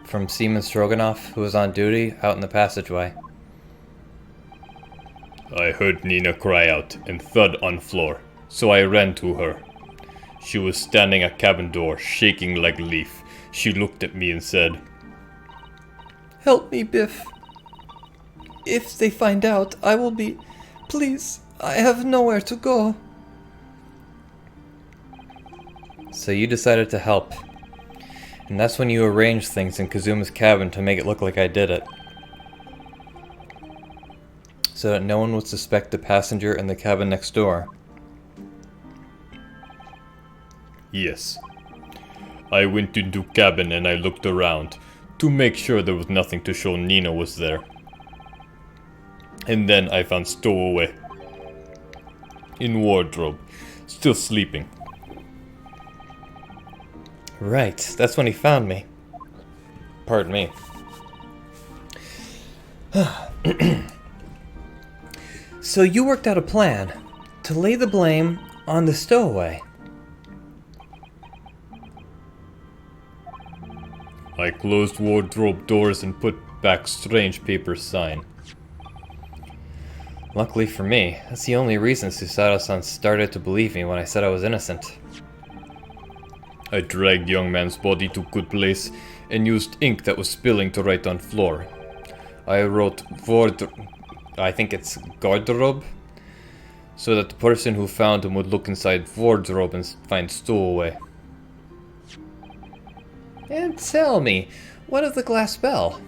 From Seaman Stroganoff, who was on duty out in the passageway. I heard Nina cry out and thud on floor, so I ran to her. She was standing at cabin door, shaking like a leaf. She looked at me and said, Help me, Biff. If they find out, I will be... Please, I have nowhere to go. So you decided to help. And that's when you arranged things in Kazuma's cabin to make it look like I did it. So that no one would suspect the passenger in the cabin next door. Yes. I went into cabin and I looked around to make sure there was nothing to show Nina was there. And then I found Stowaway in wardrobe, still sleeping. Right, that's when he found me. Pardon me. So you worked out a plan to lay the blame on the stowaway. I closed wardrobe doors and put back strange paper sign. Luckily for me, that's the only reason Susato-san started to believe me when I said I was innocent. I dragged young man's body to good place and used ink that was spilling to write on floor. I wrote I think it's garderobe, so that the person who found him would look inside wardrobe and find stowaway. And tell me, what of the glass bell?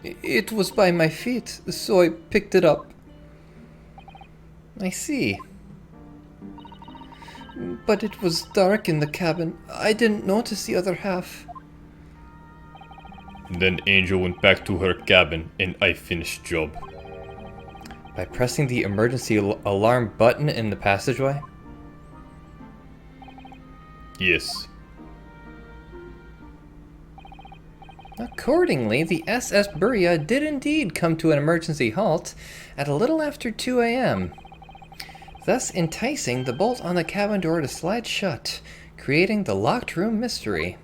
It was by my feet, so I picked it up. I see. But it was dark in the cabin. I didn't notice the other half. Then Angel went back to her cabin and I finished job. By pressing the emergency alarm button in the passageway? Yes. Accordingly, the SS Buria did indeed come to an emergency halt at a little after 2 a.m., thus enticing the bolt on the cabin door to slide shut, creating the locked room mystery.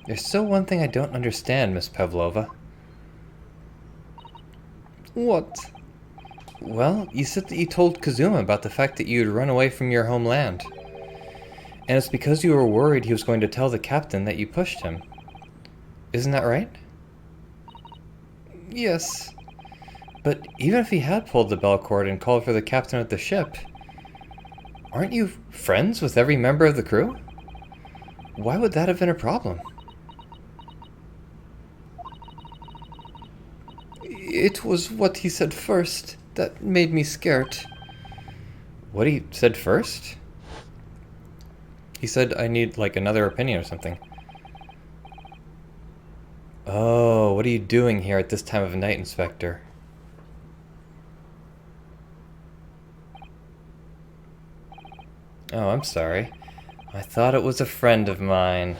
There's still one thing I don't understand, Miss Pavlova. What? Well, you said that you told Kazuma about the fact that you had run away from your homeland. And it's because you were worried he was going to tell the captain that you pushed him. Isn't that right? Yes. But even if he had pulled the bell cord and called for the captain of the ship, aren't you friends with every member of the crew? Why would that have been a problem? It was what he said first that made me scared. What he said first? He said I need, like, another opinion or something. Oh, what are you doing here at this time of night, Inspector? Oh, I'm sorry. I thought it was a friend of mine.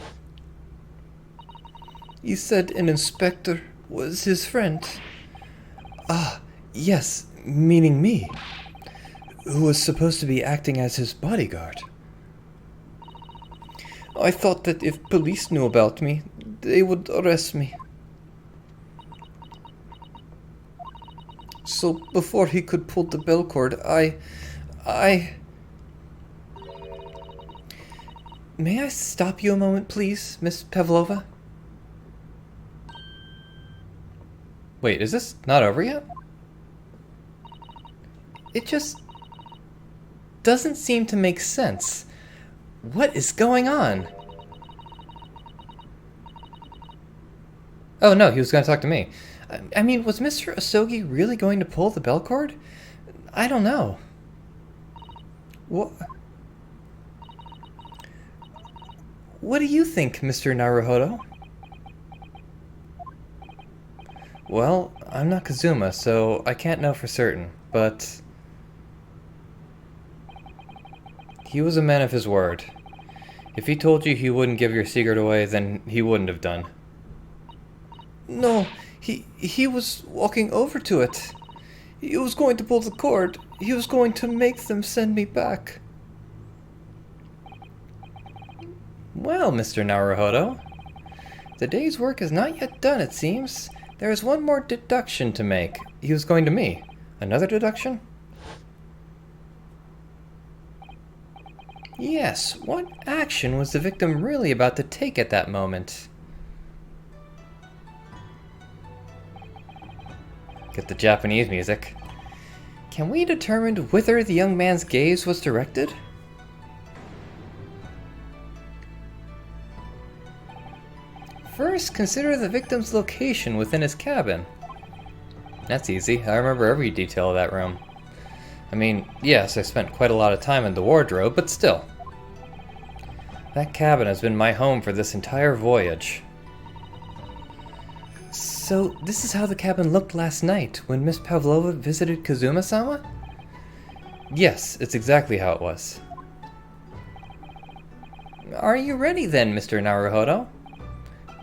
He said an inspector was his friend. Ah, yes, meaning me, who was supposed to be acting as his bodyguard. I thought that if police knew about me, they would arrest me. So before he could pull the bell cord, I... May I stop you a moment, please, Miss Pavlova? Wait, is this not over yet? It just doesn't seem to make sense. What is going on? Oh no, he was going to talk to me. I mean, was Mr. Asogi really going to pull the bell cord? I don't know. What do you think, Mr. Naruhodo? Well, I'm not Kazuma, so I can't know for certain, but... he was a man of his word. If he told you he wouldn't give your secret away, then he wouldn't have done. No, he was walking over to it. He was going to pull the cord. He was going to make them send me back. Well, Mr. Naruhodo, the day's work is not yet done, it seems. There is one more deduction to make. He was going to me. Another deduction? Yes, what action was the victim really about to take at that moment? Get the Japanese music. Can we determine whither the young man's gaze was directed? First, consider the victim's location within his cabin. That's easy. I remember every detail of that room. I mean, yes, I spent quite a lot of time in the wardrobe, but still. That cabin has been my home for this entire voyage. So, this is how the cabin looked last night when Miss Pavlova visited Kazuma-sama? Yes, it's exactly how it was. Are you ready then, Mr. Naruhodo?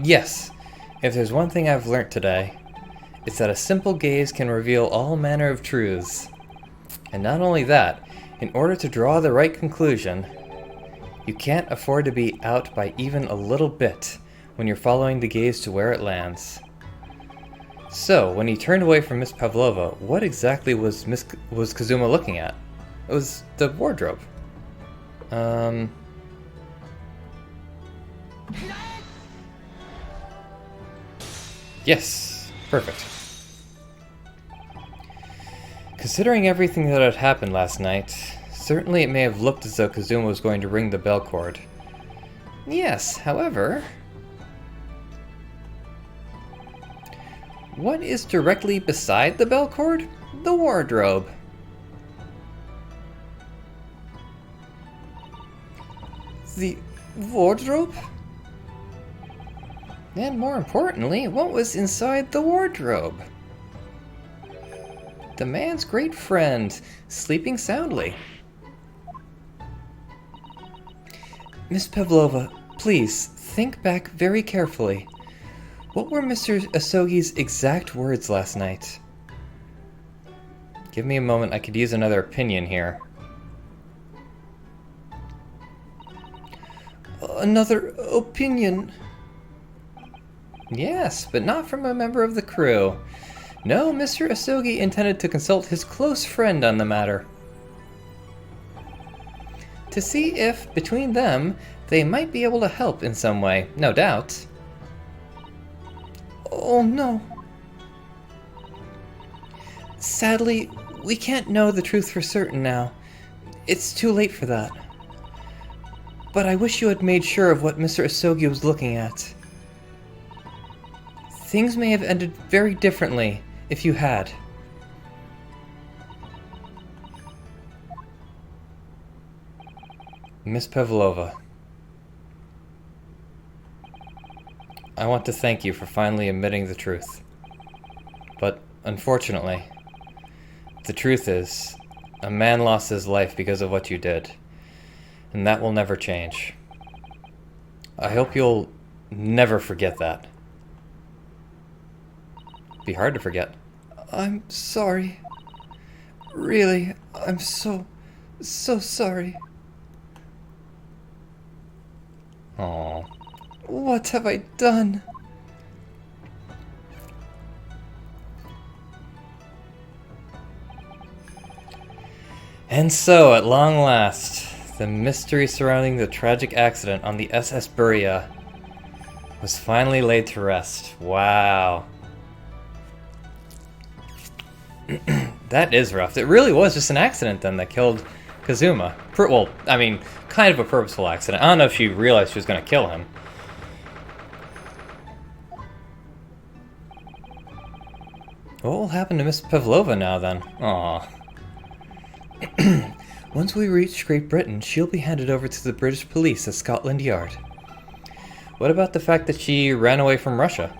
Yes. If there's one thing I've learnt today, it's that a simple gaze can reveal all manner of truths. And not only that, in order to draw the right conclusion, you can't afford to be out by even a little bit when you're following the gaze to where it lands. So, when he turned away from Miss Pavlova, what exactly was Kazuma looking at? It was the wardrobe. Yes, perfect. Considering everything that had happened last night, certainly it may have looked as though Kazuma was going to ring the bell cord. Yes, however... what is directly beside the bell cord? The wardrobe. The wardrobe? And more importantly, what was inside the wardrobe? The man's great friend, sleeping soundly. Miss Pavlova, please, think back very carefully. What were Mr. Asogi's exact words last night? Give me a moment, I could use another opinion here. Another opinion? Yes, but not from a member of the crew. No, Mr. Asogi intended to consult his close friend on the matter. To see if, between them, they might be able to help in some way, no doubt. Oh no. Sadly, we can't know the truth for certain now. It's too late for that. But I wish you had made sure of what Mr. Asogi was looking at. Things may have ended very differently if you had. Miss Pavlova, I want to thank you for finally admitting the truth. But, unfortunately, the truth is, a man lost his life because of what you did. And that will never change. I hope you'll never forget that. Be hard to forget. I'm sorry. Really, I'm so sorry. Aww. What have I done? And so, at long last, the mystery surrounding the tragic accident on the SS Buria was finally laid to rest. Wow. That is rough. It really was just an accident then that killed Kazuma. Well, I mean, kind of a purposeful accident. I don't know if she realized she was going to kill him. What will happen to Miss Pavlova now then? Aww. Once we reach Great Britain, she'll be handed over to the British police at Scotland Yard. What about the fact that she ran away from Russia?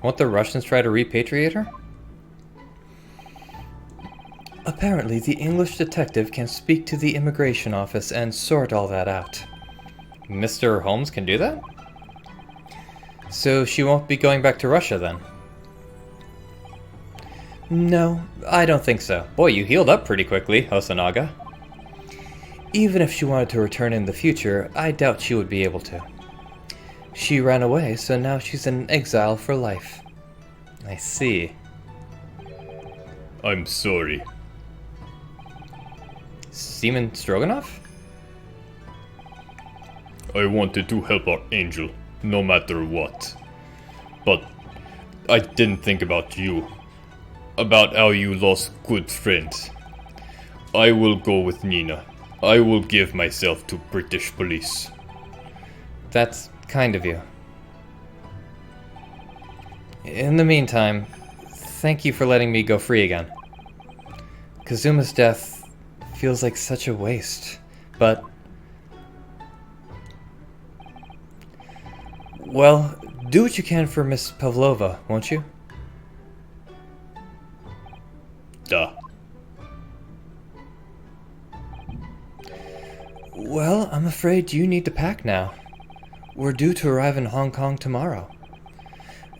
Won't the Russians try to repatriate her? Apparently, the English detective can speak to the immigration office and sort all that out. Mr. Holmes can do that? So she won't be going back to Russia then? No, I don't think so. Boy, you healed up pretty quickly, Hosonaga. Even if she wanted to return in the future, I doubt she would be able to. She ran away, so now she's in exile for life. I see. I'm sorry. Seaman Stroganoff? I wanted to help our angel, no matter what. But I didn't think about you. About how you lost good friends. I will go with Nina. I will give myself to British police. That's kind of you. In the meantime, thank you for letting me go free again. Kazuma's death feels like such a waste, but... Well, do what you can for Miss Pavlova, won't you? Duh. Well, I'm afraid you need to pack now. We're due to arrive in Hong Kong tomorrow.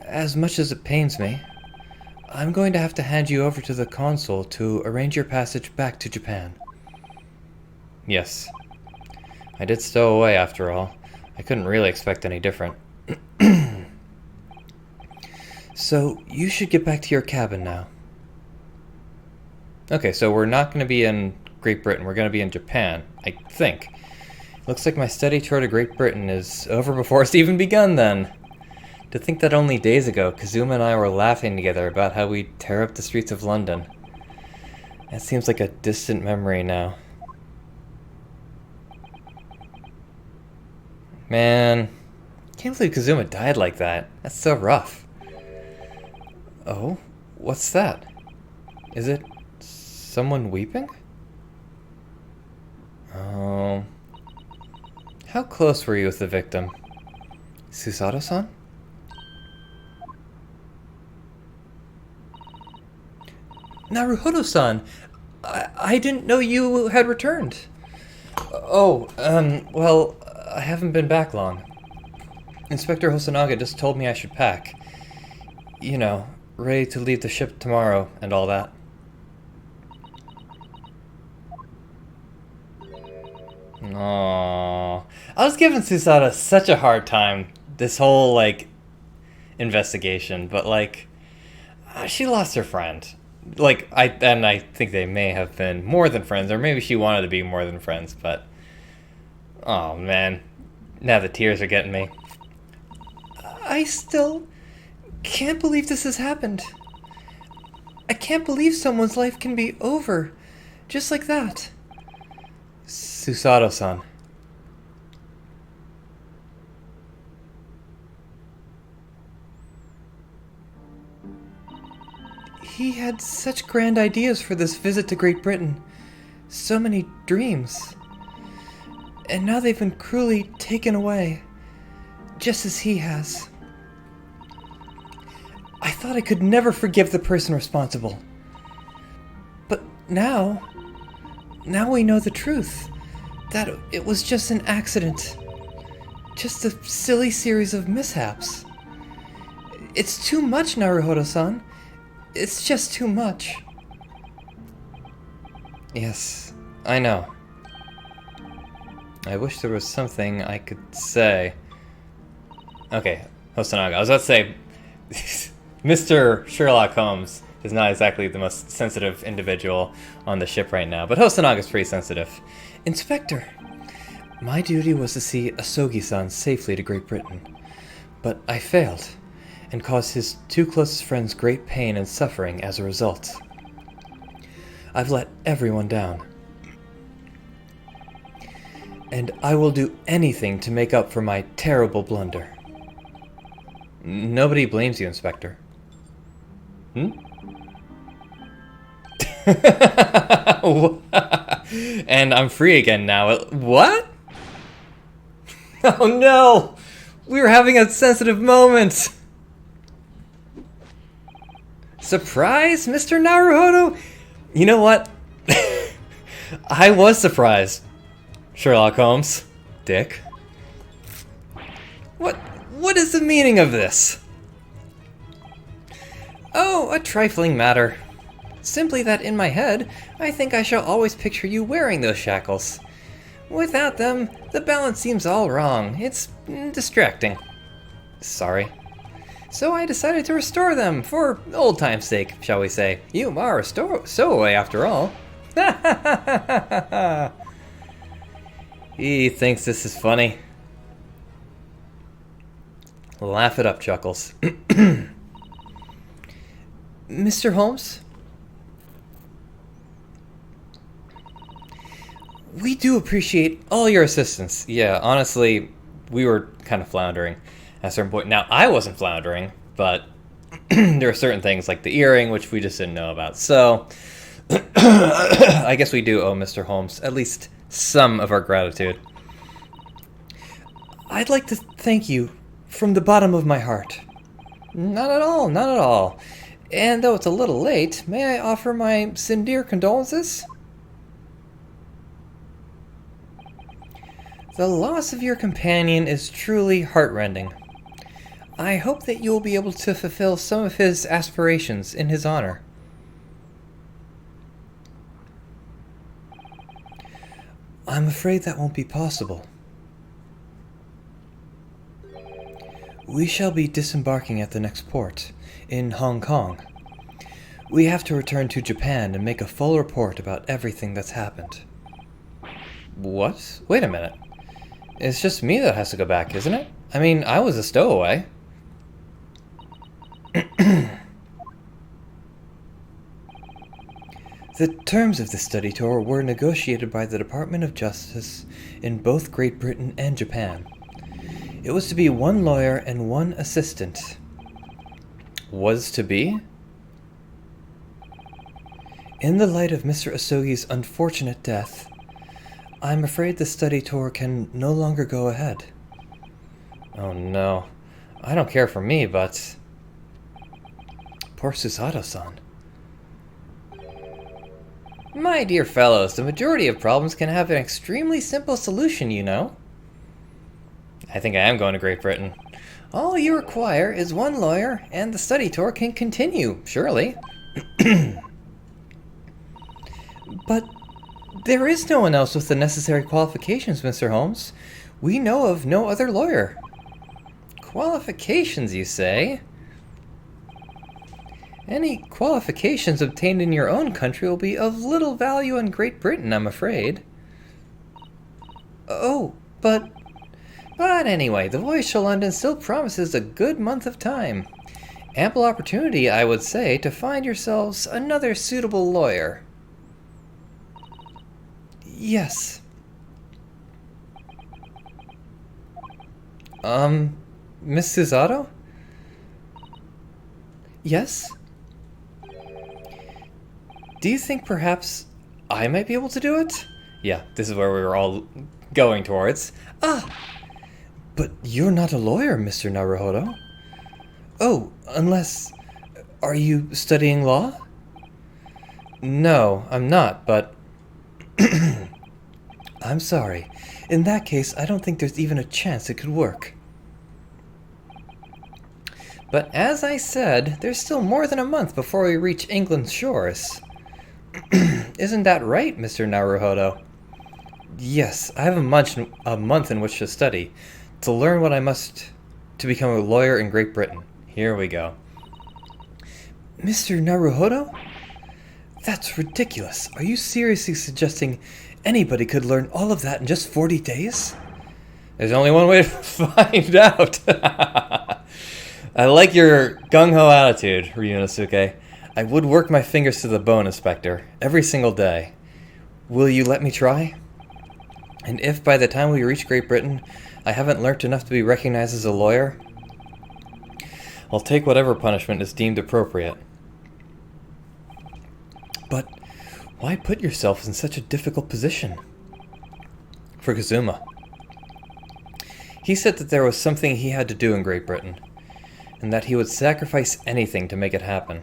As much as it pains me, I'm going to have to hand you over to the consul to arrange your passage back to Japan. Yes. I did stow away after all. I couldn't really expect any different. So, you should get back to your cabin now. Okay, so we're not going to be in Great Britain. We're going to be in Japan, I think. Looks like my steady tour to Great Britain is over before it's even begun then. To think that only days ago, Kazuma and I were laughing together about how we'd tear up the streets of London. That seems like a distant memory now. Man, can't believe Kazuma died like that. That's so rough. Oh, what's that? Is it someone weeping? Oh. How close were you with the victim? Susato-san? Naruhodo-san! I didn't know you had returned. Oh, well, I haven't been back long. Inspector Hosonaga just told me I should pack. You know, ready to leave the ship tomorrow and all that. Aww. I was giving Susato such a hard time this whole, investigation, but, she lost her friend. I think they may have been more than friends, or maybe she wanted to be more than friends, but... Oh, man. Now the tears are getting me. I still can't believe this has happened. I can't believe someone's life can be over, just like that. Susato-san. He had such grand ideas for this visit to Great Britain. So many dreams. And now they've been cruelly taken away. Just as he has. I thought I could never forgive the person responsible. But now we know the truth. That it was just an accident. Just a silly series of mishaps. It's too much, Naruhodo-san. It's just too much. Yes, I know. I wish there was something I could say. Okay, Hosonaga, I was about to say, Mr. Sherlock Holmes is not exactly the most sensitive individual on the ship right now, but Hosanaga's pretty sensitive. Inspector, my duty was to see Asogi-san safely to Great Britain, but I failed, and caused his two closest friends great pain and suffering as a result. I've let everyone down. And I will do anything to make up for my terrible blunder. Nobody blames you, Inspector. And I'm free again now. What? Oh no! We were having a sensitive moment! Surprise, Mr. Naruhodo? You know what? I was surprised, Sherlock Holmes. Dick. What is the meaning of this? Oh, a trifling matter. Simply that in my head, I think I shall always picture you wearing those shackles. Without them, the balance seems all wrong. It's distracting. Sorry. So I decided to restore them, for old time's sake, shall we say. You are a stowaway after all. He thinks this is funny. Laugh it up, Chuckles. Mr. Holmes? We do appreciate All your assistance. Yeah, honestly, we were kind of floundering at a certain point. Now, I wasn't floundering, but there are certain things like the earring, which we just didn't know about. So, I guess we do owe Mr. Holmes at least some of our gratitude. I'd like to thank you from the bottom of my heart. Not at all, not at all. And though it's a little late, may I offer my sincere condolences? The loss of your companion is truly heartrending. I hope that you will be able to fulfill some of his aspirations in his honor. I'm afraid that won't be possible. We shall be disembarking at the next port, in Hong Kong. We have to return to Japan and make a full report about everything that's happened. What? Wait a minute. It's just me that has to go back, isn't it? I mean, I was a stowaway. The terms of the study tour were negotiated by the Department of Justice in both Great Britain and Japan. It was to be one lawyer and one assistant. Was to be? In the light of Mr. Asogi's unfortunate death, I'm afraid the study tour can no longer go ahead. Oh no. I don't care for me, but... Poor Susato-san. My dear fellows, the majority of problems can have an extremely simple solution, you know. I think I am going to Great Britain. All you require is one lawyer, and the study tour can continue, surely. But there is no one else with the necessary qualifications, Mr. Holmes. We know of no other lawyer. Qualifications, you say? Any qualifications obtained in your own country will be of little value in Great Britain, I'm afraid. Oh, but anyway, the voyage to London still promises a good month of time. Ample opportunity, I would say, to find yourselves another suitable lawyer. Yes. Miss Susato? Yes? Do you think perhaps I might be able to do it? Yeah, this is where we were all going towards. But you're not a lawyer, Mr. Naruhodo. Oh, unless Are you studying law? No, I'm not, but I'm sorry. In that case, I don't think there's even a chance it could work. But as I said, there's still more than a month before we reach England's shores. Isn't that right, Mr. Naruhodo? Yes, I have a month in which to study, to learn what I must to become a lawyer in Great Britain. Here we go. Mr. Naruhodo? That's ridiculous. Are you seriously suggesting anybody could learn all of that in just 40 days? There's only one way to find out. I like your gung-ho attitude, Ryunosuke. I would work my fingers to the bone, Inspector, every single day. Will you let me try? And if by the time we reach Great Britain, I haven't learnt enough to be recognized as a lawyer, I'll take whatever punishment is deemed appropriate. But why put yourself in such a difficult position? For Kazuma. He said that there was something he had to do in Great Britain, and that he would sacrifice anything to make it happen.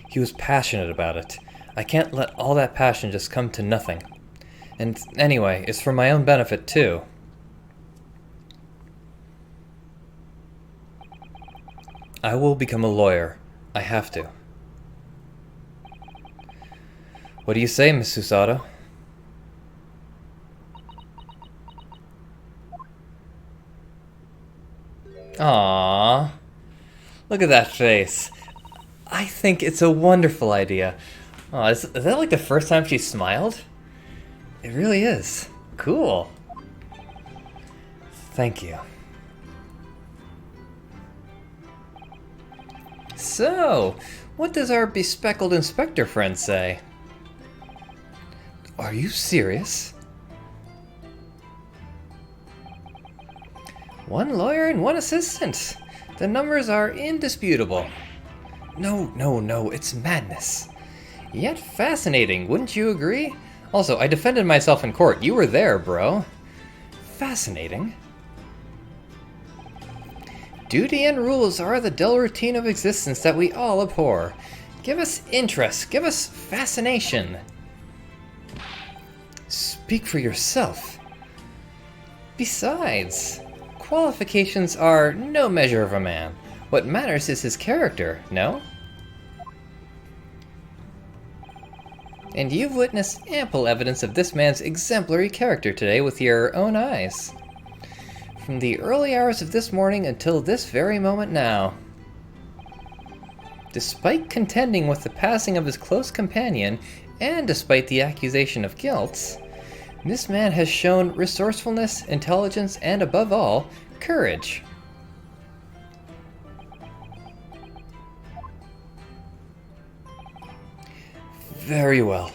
He was passionate about it. I can't let all that passion just come to nothing. And anyway, it's for my own benefit too. I will become a lawyer. I have to. What do you say, Miss Susato? Aww. Look at that face. I think it's a wonderful idea. Oh, is that like the first time she smiled? It really is. Cool. Thank you. So, what does our bespectacled inspector friend say? Are you serious? One lawyer and one assistant. The numbers are indisputable. No, it's madness. Yet fascinating, wouldn't you agree? Also, I defended myself in court. You were there, bro. Fascinating. Duty and rules are the dull routine of existence that we all abhor. Give us interest. Give us fascination. Speak for yourself. Besides, qualifications are no measure of a man. What matters is his character, no? And you've witnessed ample evidence of this man's exemplary character today with your own eyes. From the early hours of this morning until this very moment now. Despite contending with the passing of his close companion, and despite the accusation of guilt, this man has shown resourcefulness, intelligence, and above all, courage. Very well.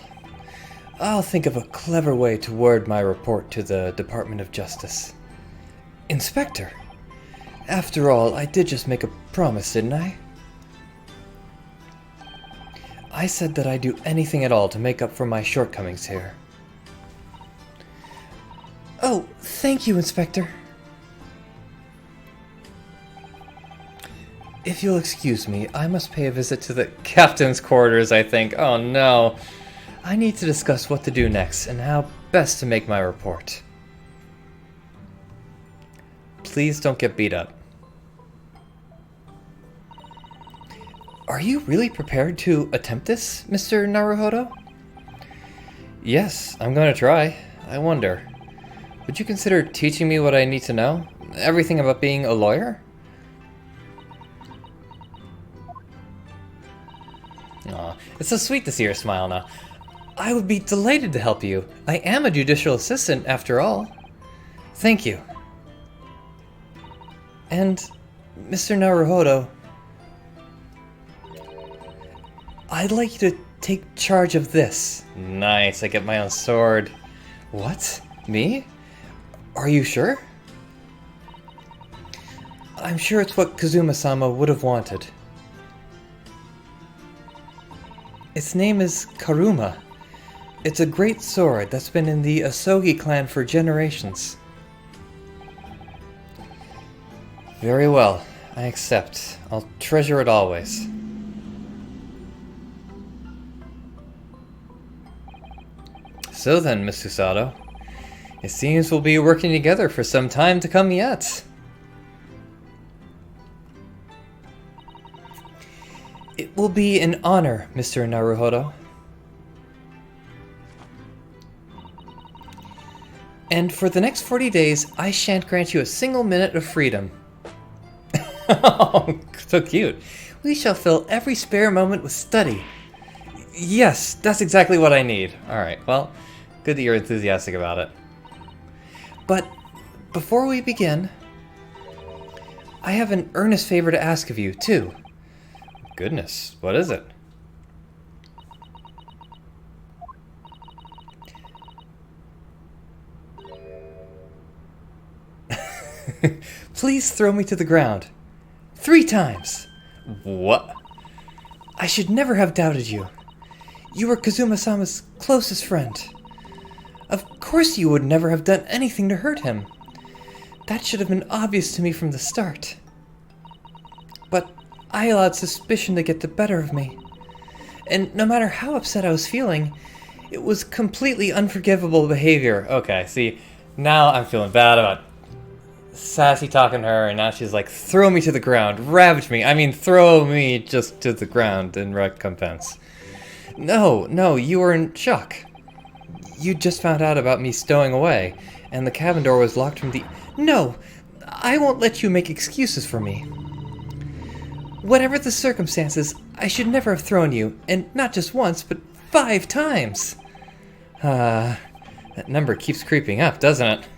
I'll think of a clever way to word my report to the Department of Justice. Inspector, after all, I did just make a promise, didn't I? I said that I'd do anything at all to make up for my shortcomings here. Oh, thank you, Inspector. If you'll excuse me, I must pay a visit to the Captain's quarters, I think. Oh no. I need to discuss what to do next and how best to make my report. Please don't get beat up. Are you really prepared to attempt this, Mr. Naruhodo? Yes, I'm going to try. I wonder, would you consider teaching me what I need to know? Everything about being a lawyer? Aw, it's so sweet to see her smile now. I would be delighted to help you. I am a judicial assistant, after all. Thank you. And, Mr. Naruhodo, I'd like you to take charge of this. Nice, I get my own sword. What? Me? Are you sure? I'm sure it's what Kazuma-sama would have wanted. Its name is Karuma. It's a great sword that's been in the Asogi clan for generations. Very well. I accept. I'll treasure it always. So then, Miss Susato, it seems we'll be working together for some time to come yet. It will be an honor, Mr. Naruhodo. And for the next 40 days, I shan't grant you a single minute of freedom. Oh, so cute. We shall fill every spare moment with study. Yes, that's exactly what I need. Alright, well, good that you're enthusiastic about it. But before we begin, I have an earnest favor to ask of you, too. Goodness, what is it? Please throw me to the ground. 3 times. What? I should never have doubted you. You were Kazuma-sama's closest friend. Of course you would never have done anything to hurt him. That should have been obvious to me from the start. But I allowed suspicion to get the better of me. And no matter how upset I was feeling, it was completely unforgivable behavior. Okay, see, now I'm feeling bad about sassy talking to her, and now she's like, throw me to the ground, ravage me. I mean, throw me just to the ground in recompense. No, you were in shock. You just found out about me stowing away, and the cabin door was locked from the... No, I won't let you make excuses for me. Whatever the circumstances, I should never have thrown you, and not just once, but 5 times. That number keeps creeping up, doesn't it?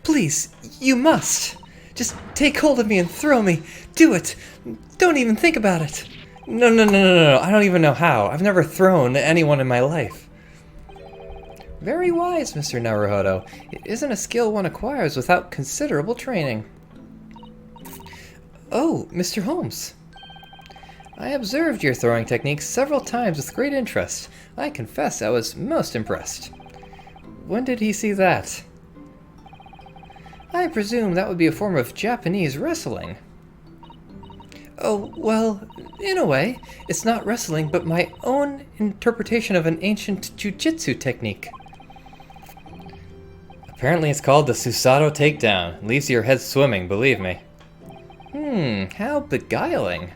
Please, you must. Just take hold of me and throw me. Do it. Don't even think about it. No. I don't even know how. I've never thrown anyone in my life. Very wise, Mr. Naruhodo. It isn't a skill one acquires without considerable training. Oh, Mr. Holmes. I observed your throwing techniques several times with great interest. I confess I was most impressed. When did he see that? I presume that would be a form of Japanese wrestling. Oh, well, in a way, it's not wrestling, but my own interpretation of an ancient jujitsu technique. Apparently it's called the Susato Takedown. It leaves your head swimming, believe me. How beguiling.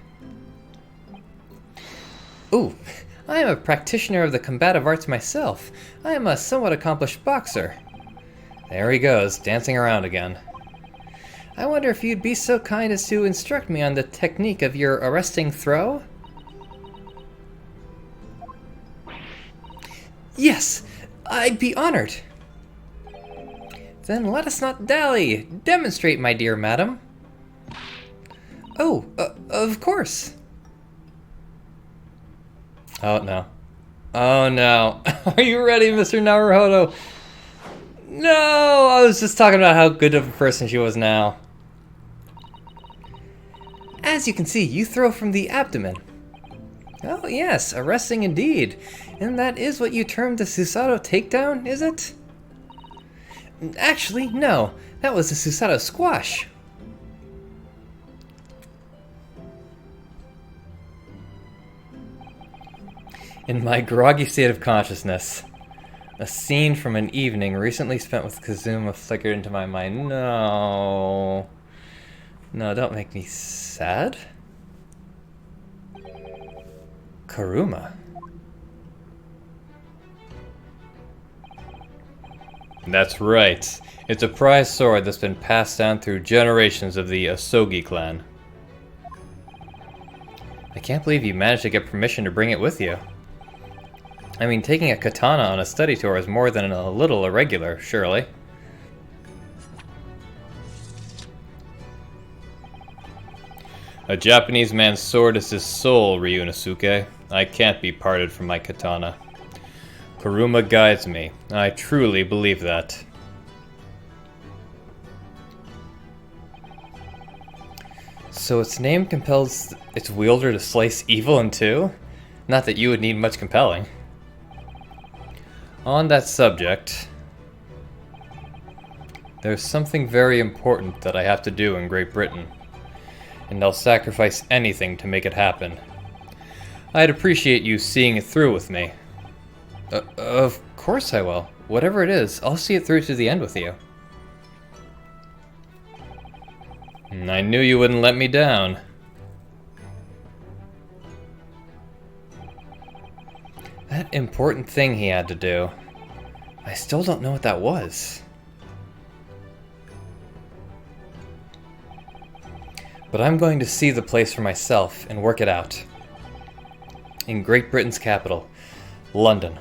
Ooh, I am a practitioner of the combative arts myself. I am a somewhat accomplished boxer. There he goes, dancing around again. I wonder if you'd be so kind as to instruct me on the technique of your arresting throw? Yes, I'd be honored. Then let us not dally. Demonstrate, my dear madam. Oh, of course. Oh, no. Oh, no. Are you ready, Mr. Naruhodo? No! I was just talking about how good of a person she was now. As you can see, you throw from the abdomen. Oh, yes, arresting indeed. And that is what you termed the Susato takedown, is it? Actually, no. That was the Susato squash. In my groggy state of consciousness, a scene from an evening recently spent with Kazuma flickered into my mind. No, don't make me sad. Karuma. That's right. It's a prized sword that's been passed down through generations of the Asogi clan. I can't believe you managed to get permission to bring it with you. I mean, taking a katana on a study tour is more than a little irregular, surely. A Japanese man's sword is his soul, Ryunosuke. I can't be parted from my katana. Karuma guides me. I truly believe that. So its name compels its wielder to slice evil in two? Not that you would need much compelling. On that subject, there's something very important that I have to do in Great Britain. and they'll sacrifice anything to make it happen. I'd appreciate you seeing it through with me. Of course I will. Whatever it is, I'll see it through to the end with you. I knew you wouldn't let me down. That important thing he had to do. I still don't know what that was. But I'm going to see the place for myself and work it out. In Great Britain's capital, London.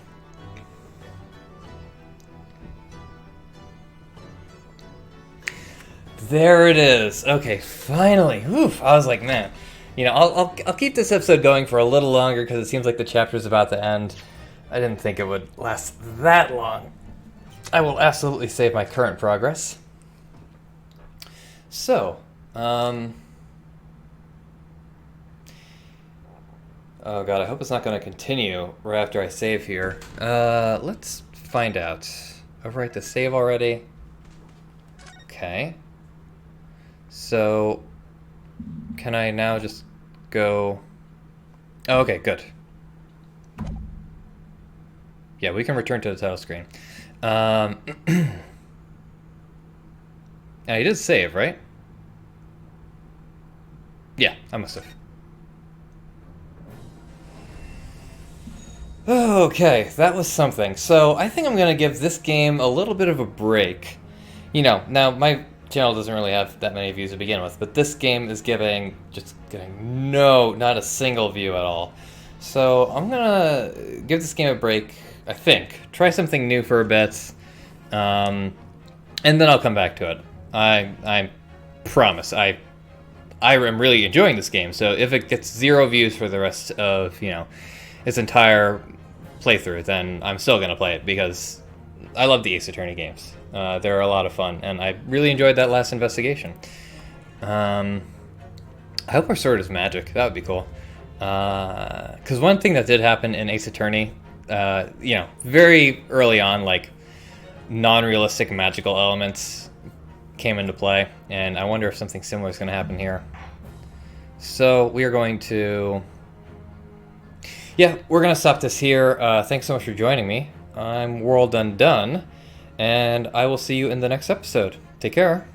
There it is. Okay, finally. Oof. I was like, man, you know, I'll keep this episode going for a little longer because it seems like the chapter's about to end. I didn't think it would last that long. I will absolutely save my current progress. So, oh god, I hope it's not going to continue right after I save here. Let's find out. Overwrite the save already. Okay. So, can I now just go... Oh, okay, good. Yeah, we can return to the title screen. And I did save, right? Yeah, I must have. Okay, that was something. So I think I'm going to give this game a little bit of a break. You know, now my channel doesn't really have that many views to begin with, but this game is getting not a single view at all. So I'm going to give this game a break, I think. Try something new for a bit, and then I'll come back to it. I promise. I am really enjoying this game, so if it gets 0 views for the rest of, you know, its entire playthrough, then I'm still going to play it because I love the Ace Attorney games. They're a lot of fun, and I really enjoyed that last investigation. I hope our sword is magic. That would be cool. Because one thing that did happen in Ace Attorney, you know, very early on, like, non-realistic magical elements came into play, and I wonder if something similar is going to happen here. So we are going to... Yeah, we're going to stop this here. Thanks so much for joining me. I'm World Undone, and I will see you in the next episode. Take care.